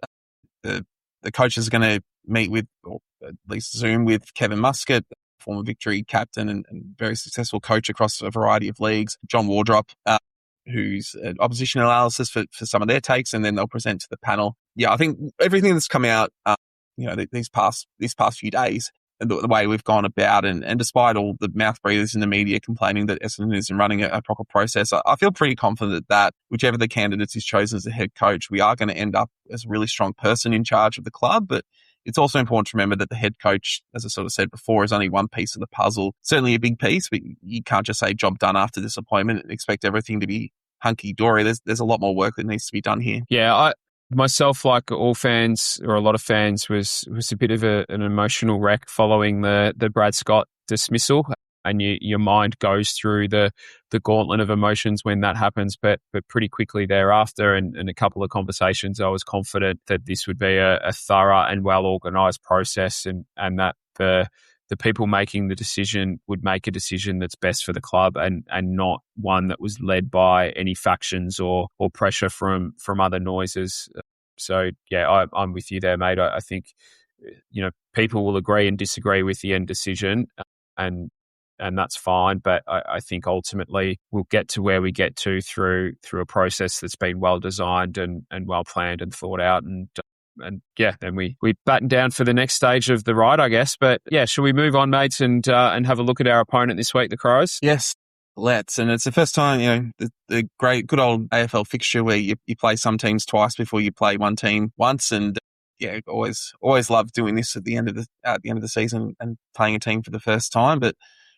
The coach is going to meet with, or at least Zoom with, Kevin Muscat, former Victory captain and very successful coach across a variety of leagues, John Wardrop, who's an opposition analysis for some of their takes, and then they'll present to the panel. Yeah, I think everything that's come out, these past few days, and the way we've gone about, and despite all the mouth breathers in the media complaining that Essendon isn't running a proper process, I feel pretty confident that whichever the candidate is chosen as the head coach, we are going to end up as a really strong person in charge of the club. But it's also important to remember that the head coach, as I sort of said before, is only one piece of the puzzle. Certainly a big piece, but you can't just say job done after this appointment and expect everything to be hunky-dory. There's a lot more work that needs to be done here. Yeah, myself, like all fans or a lot of fans, was a bit of an emotional wreck following the Brad Scott dismissal. And your mind goes through the gauntlet of emotions when that happens, but pretty quickly thereafter, and a couple of conversations, I was confident that this would be a thorough and well-organised process, and that the people making the decision would make a decision that's best for the club and not one that was led by any factions or pressure from other noises. So, yeah, I'm with you there, mate. I think, people will agree and disagree with the end decision, and that's fine. But I think ultimately we'll get to where we get to through a process that's been well designed and well planned and thought out. And then we batten down for the next stage of the ride, I guess. But yeah, shall we move on, mates, and have a look at our opponent this week, the Crows? Yes, let's. And it's the first time, the great, good old AFL fixture where you play some teams twice before you play one team once. And yeah, always love doing this at the end of the season and playing a team for the first time. But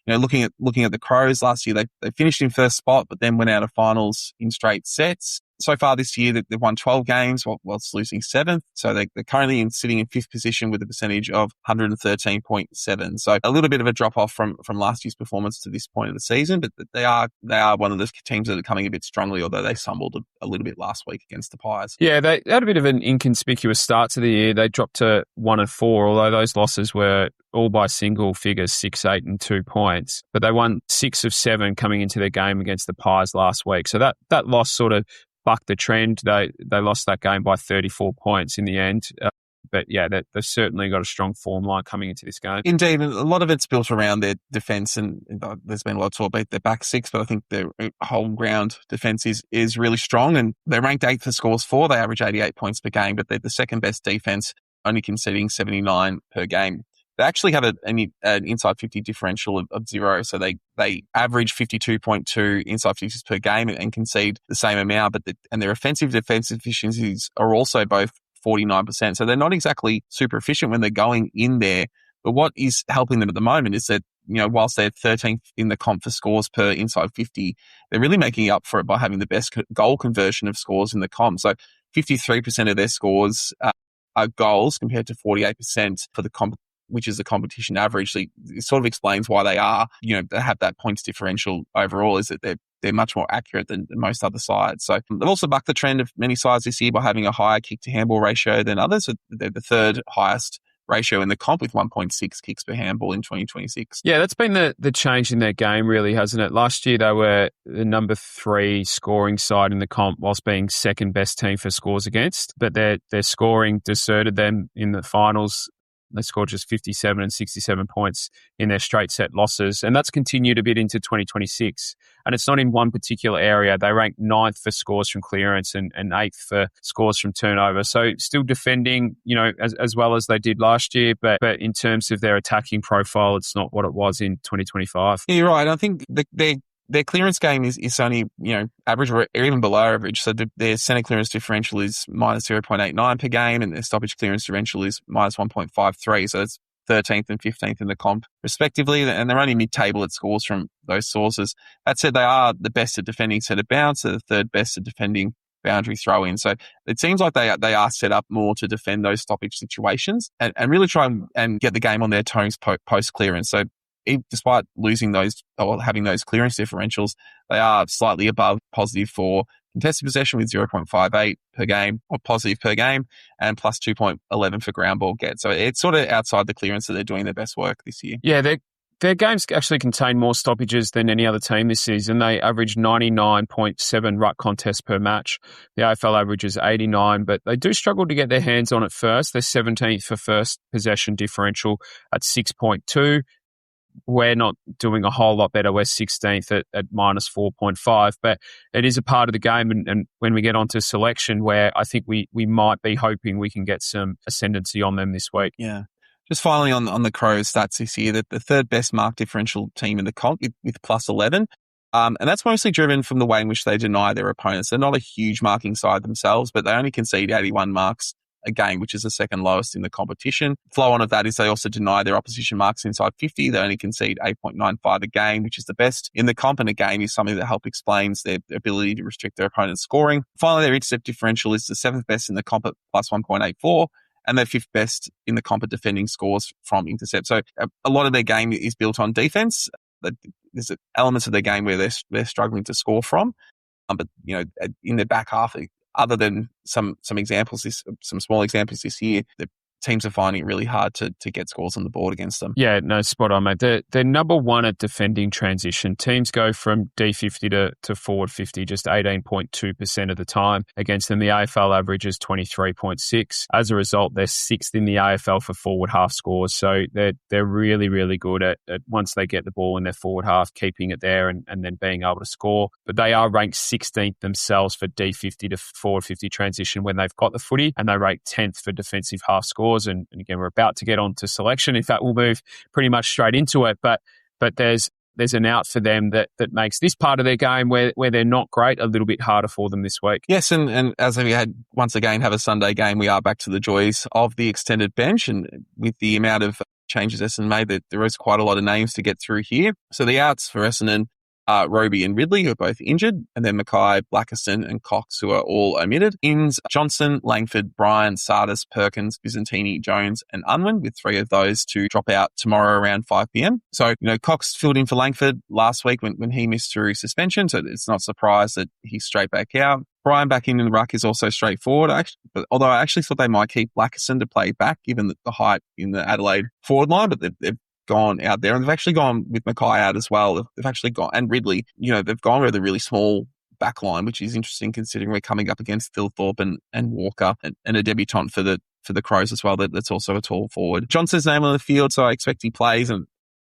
looking at the Crows last year, they finished in first spot, but then went out of finals in straight sets. So far this year, they've won 12 games whilst losing 7th. So they're currently sitting in 5th position with a percentage of 113.7. So a little bit of a drop off from last year's performance to this point of the season, but they are one of the teams that are coming a bit strongly, although they stumbled a little bit last week against the Pies. Yeah, they had a bit of an inconspicuous start to the year. They dropped to 1-4, although those losses were all by single figures, 6, 8 and 2 points. But they won 6 of 7 coming into their game against the Pies last week. So that loss sort of bucked the trend. They lost that game by 34 points in the end. But yeah, they've certainly got a strong form line coming into this game. Indeed, and a lot of it's built around their defence, and there's been a lot of talk about their back six, but I think their whole ground defence is really strong, and they're ranked 8th for scores for. They average 88 points per game, but they're the second best defence, only conceding 79 per game. They actually have an inside 50 differential of 0, so they average 52.2 inside 50s per game and concede the same amount, and their offensive defense efficiencies are also both 49%. So they're not exactly super efficient when they're going in there. But what is helping them at the moment is that, whilst they're 13th in the comp for scores per inside 50, they're really making up for it by having the best goal conversion of scores in the comp. So 53% of their scores are goals compared to 48% for the comp, which is the competition average. So it sort of explains why they have that points differential overall, is that they're much more accurate than most other sides. So they've also bucked the trend of many sides this year by having a higher kick to handball ratio than others. So they're the third highest ratio in the comp with 1.6 kicks per handball in 2026. Yeah, that's been the change in their game, really, hasn't it? Last year they were the number 3 scoring side in the comp whilst being second best team for scores against, but their scoring deserted them in the finals. They scored just 57 and 67 points in their straight set losses. And that's continued a bit into 2026. And it's not in one particular area. They rank 9th for scores from clearance and 8th for scores from turnover. So still defending, as well as they did last year. But in terms of their attacking profile, it's not what it was in 2025. Yeah, you're right. I think their clearance game is only, average or even below average. So their centre clearance differential is minus 0.89 per game, and their stoppage clearance differential is minus 1.53. So it's 13th and 15th in the comp, respectively, and they're only mid-table at scores from those sources. That said, they are the best at defending centre bounce, they're the third best at defending boundary throw-in. So it seems like they are set up more to defend those stoppage situations and really try and get the game on their toes post-clearance. So despite losing those or having those clearance differentials, they are slightly above positive for contested possession with 0.58 per game or positive per game and plus 2.11 for ground ball get. So it's sort of outside the clearance that they're doing their best work this year. Yeah, their games actually contain more stoppages than any other team this season. They average 99.7 ruck contests per match. The AFL average is 89, but they do struggle to get their hands on it first. They're 17th for first possession differential at 6.2. We're not doing a whole lot better. We're 16th at minus 4.5, but it is a part of the game. And when we get onto selection, where I think we might be hoping we can get some ascendancy on them this week. Yeah. Just finally on the Crows stats this year, the third best mark differential team in the comp with plus 11. And that's mostly driven from the way in which they deny their opponents. They're not a huge marking side themselves, but they only concede 81 marks a game, which is the second lowest in the competition. Flow on of that is they also deny their opposition marks inside 50. They only concede 8.95 a game, which is the best in the comp, and a game is something that helps explains their ability to restrict their opponent's scoring. Finally, their intercept differential is the seventh best in the comp at plus 1.84. And they're fifth best in the comp at defending scores from intercept. So a lot of their game is built on defense. There's elements of their game where they're struggling to score from. But, in their back half, other than some examples, some small examples this year, the teams are finding it really hard to get scores on the board against them. Yeah, no, spot on, mate. They're number one at defending transition. Teams go from D50 to forward 50 just 18.2% of the time against them. The AFL average is 23.6. As a result, they're sixth in the AFL for forward half scores. So they're really, really good at once they get the ball in their forward half, keeping it there and then being able to score. But they are ranked 16th themselves for D50 to forward 50 transition when they've got the footy, and they rank 10th for defensive half scores. And again, we're about to get on to selection. In fact, we'll move pretty much straight into it. But there's an out for them that makes this part of their game where they're not great a little bit harder for them this week. Yes, and as we had once again have a Sunday game, we are back to the joys of the extended bench. And with the amount of changes Essendon made, there is quite a lot of names to get through here. So the outs for Essendon, Robey and Ridley, who are both injured, and then McKay, Blackerson and Cox, who are all omitted. Ins, Johnson, Langford, Bryan, Sardis, Perkins, Byzantini, Jones and Unwin, with three of those to drop out tomorrow around 5 p.m. So, Cox filled in for Langford last week when he missed through suspension, so it's not a surprise that he's straight back out. Bryan back in the ruck is also straightforward, but although I actually thought they might keep Blackerson to play back, given the height in the Adelaide forward line, but they've gone out there, and they've actually gone with McKay out as well. They've actually gone, and Ridley, they've gone with a really small back line, which is interesting considering we're coming up against Thilthorpe and Walker and a debutant for the Crows as well. That's also a tall forward. Johnson's name on the field, so I expect he plays, and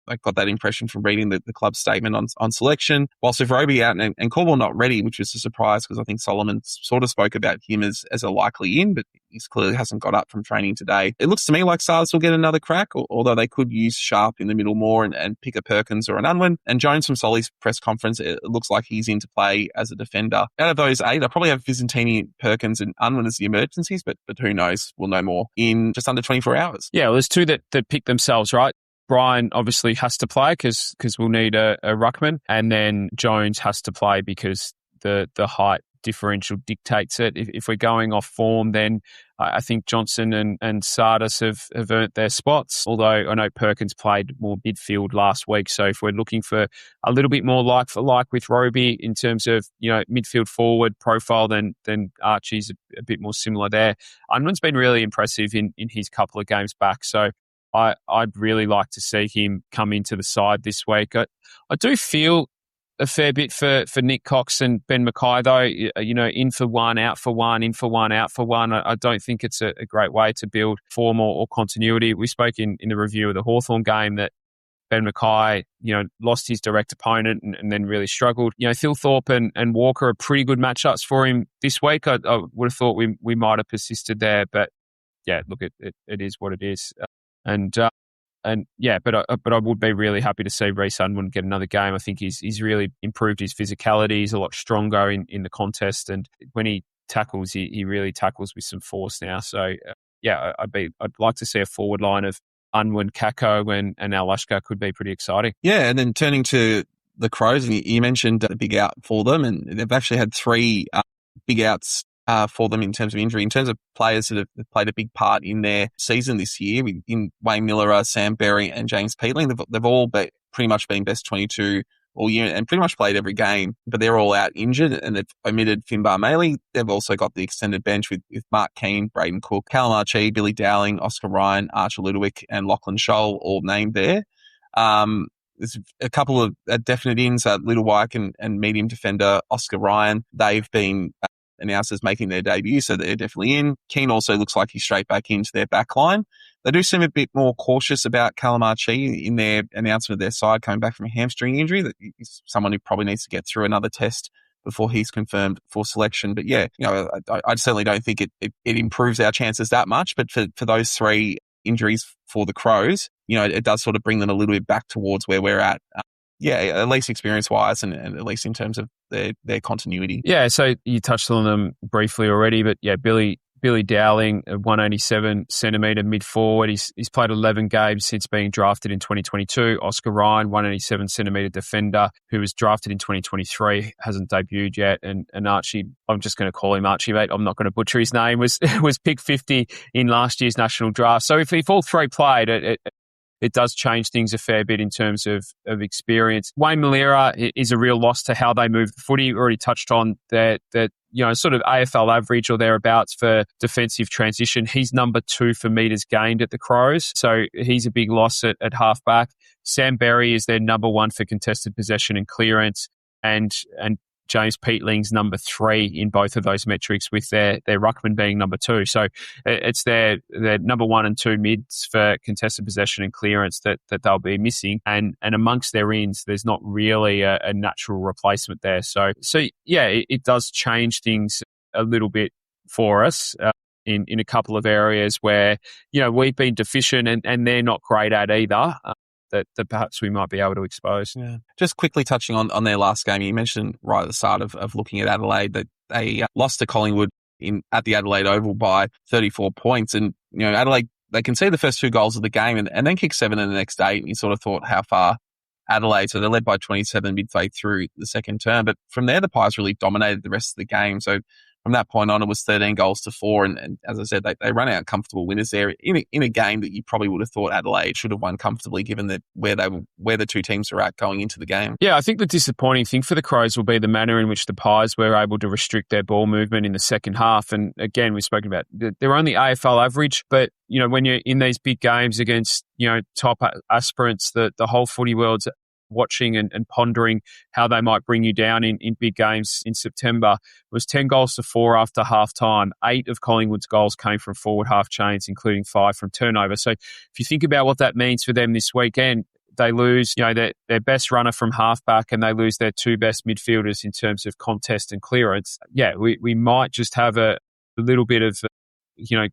I got that impression from reading the club's statement on selection. Whilst with Robey out and Caldwell not ready, which was a surprise because I think Sullivan sort of spoke about him as a likely in, but he clearly hasn't got up from training today. It looks to me like Sardis will get another crack, although they could use Sharp in the middle more and pick a Perkins or an Unwin. And Jones from Solly's press conference, it looks like he's in to play as a defender. Out of those eight, I probably have Byzantini, Perkins and Unwin as the emergencies, but who knows? We'll know more in just under 24 hours. Yeah, well, there's two that pick themselves, right? Bryan obviously has to play because we'll need a ruckman, and then Jones has to play because the height differential dictates it. If we're going off form, then I think Johnson and Sardis have earned their spots, although I know Perkins played more midfield last week. So if we're looking for a little bit more like for like with Robey in terms of midfield forward profile, then Archie's a bit more similar there. Unwin's been really impressive in his couple of games back, so I'd really like to see him come into the side this week. I do feel a fair bit for Nick Cox and Ben McKay, though. In for one, out for one, in for one, out for one. I don't think it's a great way to build form or continuity. We spoke in the review of the Hawthorn game that Ben McKay, lost his direct opponent and then really struggled. Thilthorpe and Walker are pretty good matchups for him this week. I would have thought we might have persisted there, but yeah, look, it is what it is. But I would be really happy to see Reece Unwin get another game. I think he's really improved his physicality. He's a lot stronger in the contest, and when he tackles, he really tackles with some force now. So I'd like to see a forward line of Unwin, Kako and Alashka could be pretty exciting. Yeah, and then turning to the Crows, and you mentioned a big out for them, and they've actually had three big outs for them in terms of injury, in terms of players that have played a big part in their season this year, in Wayne Miller, Sam Berry and James Peatling. They've all pretty much been best 22 all year and pretty much played every game, but they're all out injured, and they've omitted Finbar Maley. They've also got the extended bench with Mark Keane, Braden Cook, Callum Archie, Billy Dowling, Oscar Ryan, Archer Ludowick and Lachlan Scholl all named there. There's a couple of definite ins, Little Wyke and medium defender Oscar Ryan. They've been announced as making their debut, so they're definitely in. Keane also looks like he's straight back into their back line. They do seem a bit more cautious about Callum Archie in their announcement of their side coming back from a hamstring injury. That is someone who probably needs to get through another test before he's confirmed for selection. But yeah, I certainly don't think it improves our chances that much. But for those three injuries for the Crows, it does sort of bring them a little bit back towards where we're at. At least experience-wise and at least in terms of their continuity. Yeah, so you touched on them briefly already, but yeah, Billy Dowling, a 187 centimetre mid-forward. He's played 11 games since being drafted in 2022. Oscar Ryan, 187 centimetre defender, who was drafted in 2023, hasn't debuted yet. And Archie, I'm just going to call him Archie, mate. I'm not going to butcher his name, was picked 50 in last year's national draft. So if all three played, it does change things a fair bit in terms of experience. Wayne Malera is a real loss to how they move the footy. We already touched on that sort of AFL average or thereabouts for defensive transition. He's number 2 for metres gained at the Crows, so he's a big loss at halfback. Sam Berry is their number 1 for contested possession and clearance, and James Peatling's number 3 in both of those metrics, with their ruckman being number 2. So it's their number 1 and 2 mids for contested possession and clearance that they'll be missing. And amongst their ins, there's not really a natural replacement there. So yeah, it does change things a little bit for us in a couple of areas where, we've been deficient and they're not great at either. That perhaps we might be able to expose. Yeah. Just quickly touching on their last game, you mentioned right at the start of looking at Adelaide that they lost to Collingwood at the Adelaide Oval by 34 points. And, Adelaide, they conceded the first 2 goals of the game and then kicked 7 in the next 8. And you sort of thought, how far Adelaide? So they're led by 27 midway through the second term. But from there, the Pies really dominated the rest of the game. So from that point on, it was 13 goals to 4. And as I said, they run out comfortable winners there in a game that you probably would have thought Adelaide should have won comfortably, given that where the two teams were at going into the game. Yeah, I think the disappointing thing for the Crows will be the manner in which the Pies were able to restrict their ball movement in the second half. And again, we've spoken about they're only AFL average, but when you're in these big games against top aspirants, the whole footy world's watching and pondering how they might bring you down in big games in September. It was 10 goals to 4 after half-time. 8 of Collingwood's goals came from forward half chains, including 5 from turnover. So if you think about what that means for them this weekend, they lose their best runner from halfback and they lose their 2 best midfielders in terms of contest and clearance. Yeah, we might just have a little bit of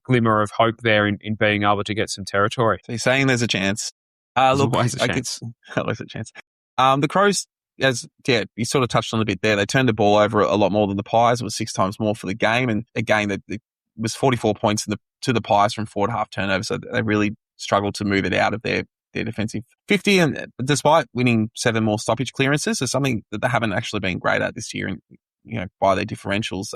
glimmer of hope there in being able to get some territory. So you're saying there's a chance? Look, always a chance. Always a chance. The Crows, you sort of touched on a bit there. They turned the ball over a lot more than the Pies. It was 6 times more for the game, and a game that was 44 points to the Pies from forward half turnover. So they really struggled to move it out of their defensive 50. And despite winning 7 more stoppage clearances, is something that they haven't actually been great at this year. And by their differentials,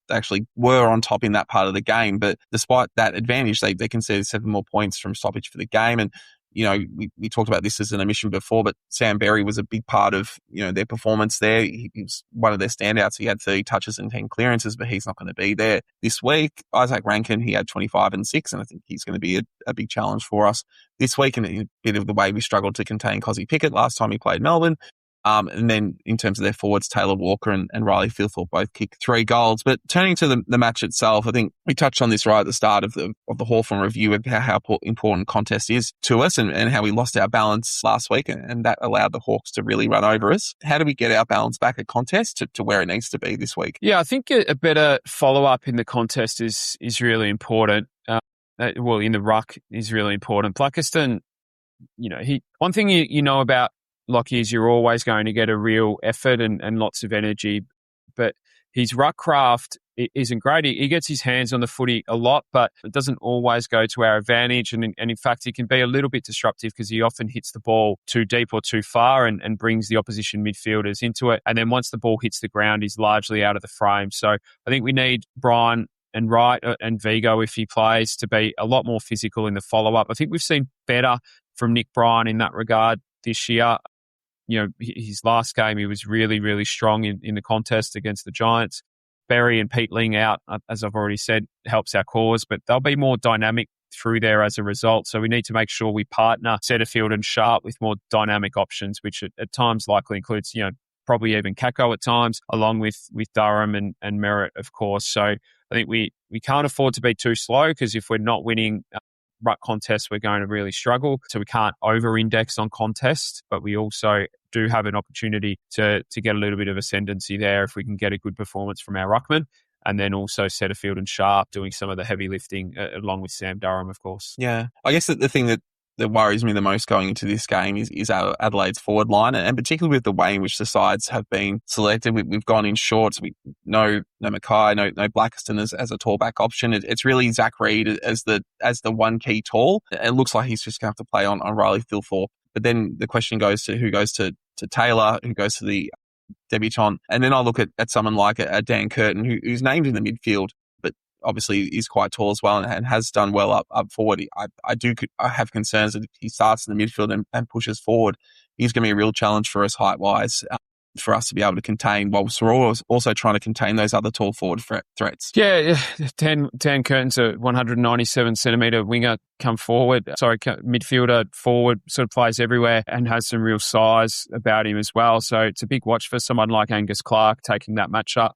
they actually were on top in that part of the game. But despite that advantage, they conceded 7 more points from stoppage for the game. And we talked about this as an omission before, but Sam Berry was a big part of, their performance there. He was one of their standouts. He had 30 touches and 10 clearances, but he's not going to be there this week. Isaac Rankin, he had 25 and 6, and I think he's going to be a big challenge for us this week, and a bit of the way we struggled to contain Cozzy Pickett last time he played Melbourne. And then in terms of their forwards, Taylor Walker and Riley Filthorpe both kicked 3 goals. But turning to the match itself, I think we touched on this right at the start of the Hawthorn review of how important contest is to us and how we lost our balance last week, and that allowed the Hawks to really run over us. How do we get our balance back at contest to where it needs to be this week? Yeah, I think a better follow-up in the contest is really important. In the ruck is really important. Blackiston, one thing you know about Lockie is you're always going to get a real effort and lots of energy, but his ruck craft isn't great. He gets his hands on the footy a lot, but it doesn't always go to our advantage. And in fact, he can be a little bit disruptive because he often hits the ball too deep or too far and brings the opposition midfielders into it. And then once the ball hits the ground, he's largely out of the frame. So I think we need Brian and Wright and Vigo, if he plays, to be a lot more physical in the follow-up. I think we've seen better from Nick Bryan in that regard this year. You know, his last game, he was really, really strong in the contest against the Giants. Berry and Peatling out, as I've already said, helps our cause, but they'll be more dynamic through there as a result. So we need to make sure we partner Setterfield and Sharp with more dynamic options, which at times likely includes, you know, probably even Kako at times, along with Durham and Merritt, of course. So I think we can't afford to be too slow, because if we're not winning ruck contests, we're going to really struggle. So we can't over-index on contests, but we also do have an opportunity to get a little bit of ascendancy there if we can get a good performance from our ruckman. And then also Setterfield and Sharp doing some of the heavy lifting along with Sam Durham, of course. Yeah. I guess that the thing that worries me the most going into this game is our Adelaide's forward line, and particularly with the way in which the sides have been selected. We've gone in shorts. No Mackay, no Blackiston as a tall back option. It's really Zach Reid as the one key tall. It looks like he's just going to have to play on Riley Thilthorpe. But then the question goes to who goes to Taylor, who goes to the debutant. And then I look at someone like a Dan Curtin, who's named in the midfield, but obviously is quite tall as well and has done well up forward. I have concerns that if he starts in the midfield and pushes forward, he's going to be a real challenge for us height-wise, for us to be able to contain, whilst we're also trying to contain those other tall forward threats. Yeah, Dan Curtin's a 197-centimetre winger midfielder, forward, sort of plays everywhere and has some real size about him as well. So it's a big watch for someone like Angus Clark taking that matchup.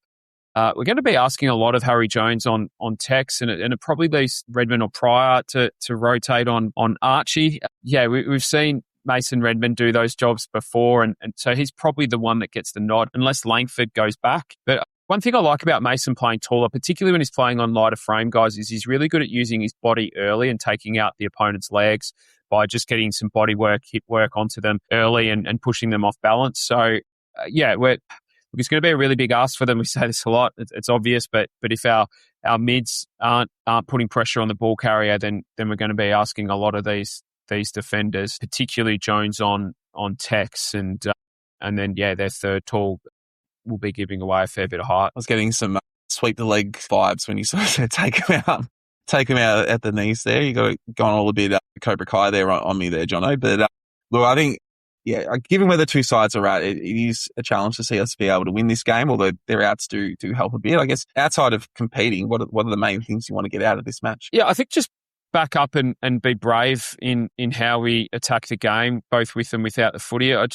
We're going to be asking a lot of Harry Jones on Tex, and it probably leaves Redmond or Pryor to rotate on Archie. Yeah, we've seen Mason Redmond do those jobs before, and so he's probably the one that gets the nod, unless Langford goes back. But one thing I like about Mason playing taller, particularly when he's playing on lighter frame guys, is he's really good at using his body early and taking out the opponent's legs by just getting some body work, hip work onto them early and pushing them off balance. So, it's going to be a really big ask for them. We say this a lot. It's obvious, but if our mids aren't putting pressure on the ball carrier, then we're going to be asking a lot of these defenders, particularly Jones on Tex, and then their third tall will be giving away a fair bit of height. I was getting some sweep the leg vibes when you sort of said take him out at the knees there. You got gone all a bit Cobra Kai there on me there, Jono. But look, I think, given where the two sides are at, it is a challenge to see us be able to win this game, although their outs do help a bit. I guess outside of competing, what are the main things you want to get out of this match? Yeah, I think just back up and be brave in how we attack the game, both with and without the footy. I'd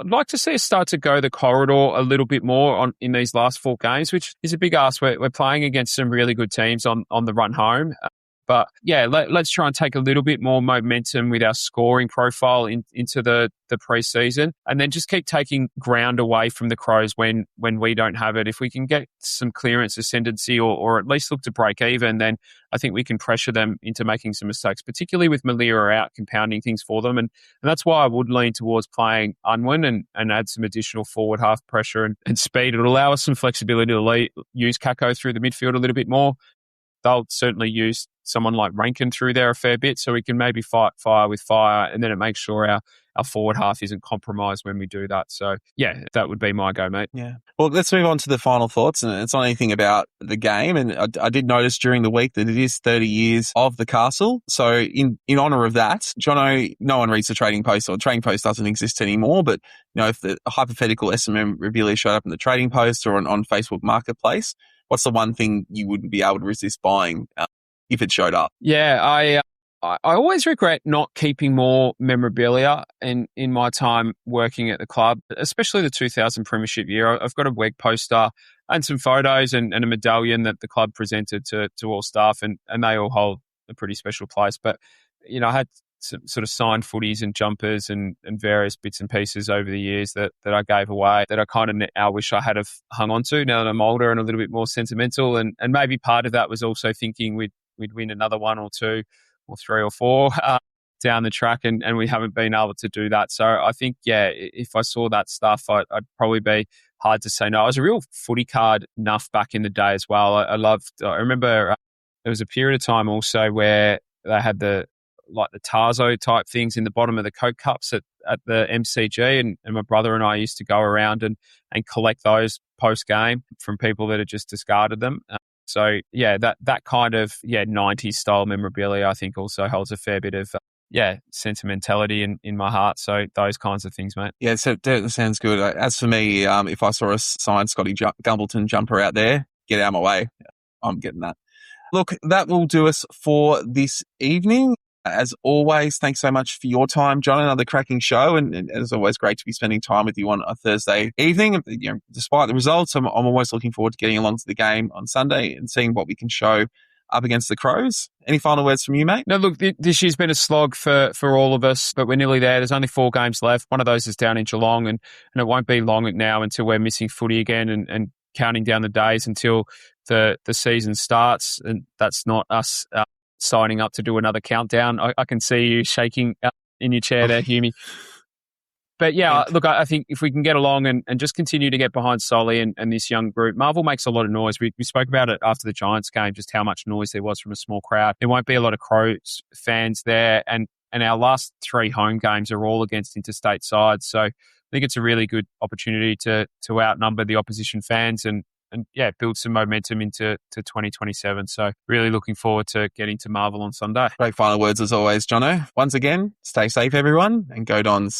like to see us start to go the corridor a little bit more in these last 4 games, which is a big ask. We're playing against some really good teams on the run home. But let's try and take a little bit more momentum with our scoring profile into the pre-season, and then just keep taking ground away from the Crows when we don't have it. If we can get some clearance ascendancy or at least look to break even, then I think we can pressure them into making some mistakes, particularly with Malira out, compounding things for them. And that's why I would lean towards playing Unwin and add some additional forward half pressure and speed. It'll allow us some flexibility to use Kako through the midfield a little bit more. They'll certainly use someone like Rankin through there a fair bit, so we can maybe fight fire with fire, and then it makes sure our forward half isn't compromised when we do that. So, that would be my go, mate. Yeah. Well, let's move on to the final thoughts, and it's not anything about the game. And I did notice during the week that it is 30 years of the castle. So in honour of that, Jono, no one reads the Trading Post, or the Trading Post doesn't exist anymore, but if the hypothetical SMM Revealia showed up in the Trading Post or on Facebook Marketplace, what's the one thing you wouldn't be able to resist buying if it showed up? Yeah, I always regret not keeping more memorabilia in my time working at the club, especially the 2000 Premiership year. I've got a WEG poster and some photos and a medallion that the club presented to all staff, and they all hold a pretty special place. But, I had some sort of signed footies and jumpers and various bits and pieces over the years that I gave away that I kind of now wish I had have hung on to now that I'm older and a little bit more sentimental. And maybe part of that was also thinking we'd win another 1 or 2 or 3 or 4 down the track, and we haven't been able to do that. So I think, if I saw that stuff, I'd probably be hard to say no. I was a real footy card nuff back in the day as well. I remember there was a period of time also where they had the Tarzo type things in the bottom of the Coke cups at the MCG, and my brother and I used to go around and collect those post game from people that had just discarded them. So yeah, that kind of 90s style memorabilia I think also holds a fair bit of sentimentality in my heart. So those kinds of things, mate. Yeah, so that sounds good. As for me, if I saw a signed Scotty Gumbleton jumper out there, get out of my way. I'm getting that. Look, that will do us for this evening. As always, thanks so much for your time, John. Another cracking show, and it's always great to be spending time with you on a Thursday evening. You know, despite the results, I'm always looking forward to getting along to the game on Sunday and seeing what we can show up against the Crows. Any final words from you, mate? No, look, this year's been a slog for all of us, but we're nearly there. There's only 4 games left. One of those is down in Geelong, and it won't be long now until we're missing footy again and counting down the days until the season starts. And that's not us signing up to do another countdown. I can see you shaking in your chair there, Jaymie. But look, I think if we can get along and just continue to get behind Solly and this young group, Marvel makes a lot of noise. We spoke about it after the Giants game, just how much noise there was from a small crowd. There won't be a lot of Crows fans there, and our last 3 home games are all against interstate sides. So I think it's a really good opportunity to outnumber the opposition fans and build some momentum into 2027. So really looking forward to getting to Marvel on Sunday. Great final words as always, Jono. Once again, stay safe, everyone, and go Dons.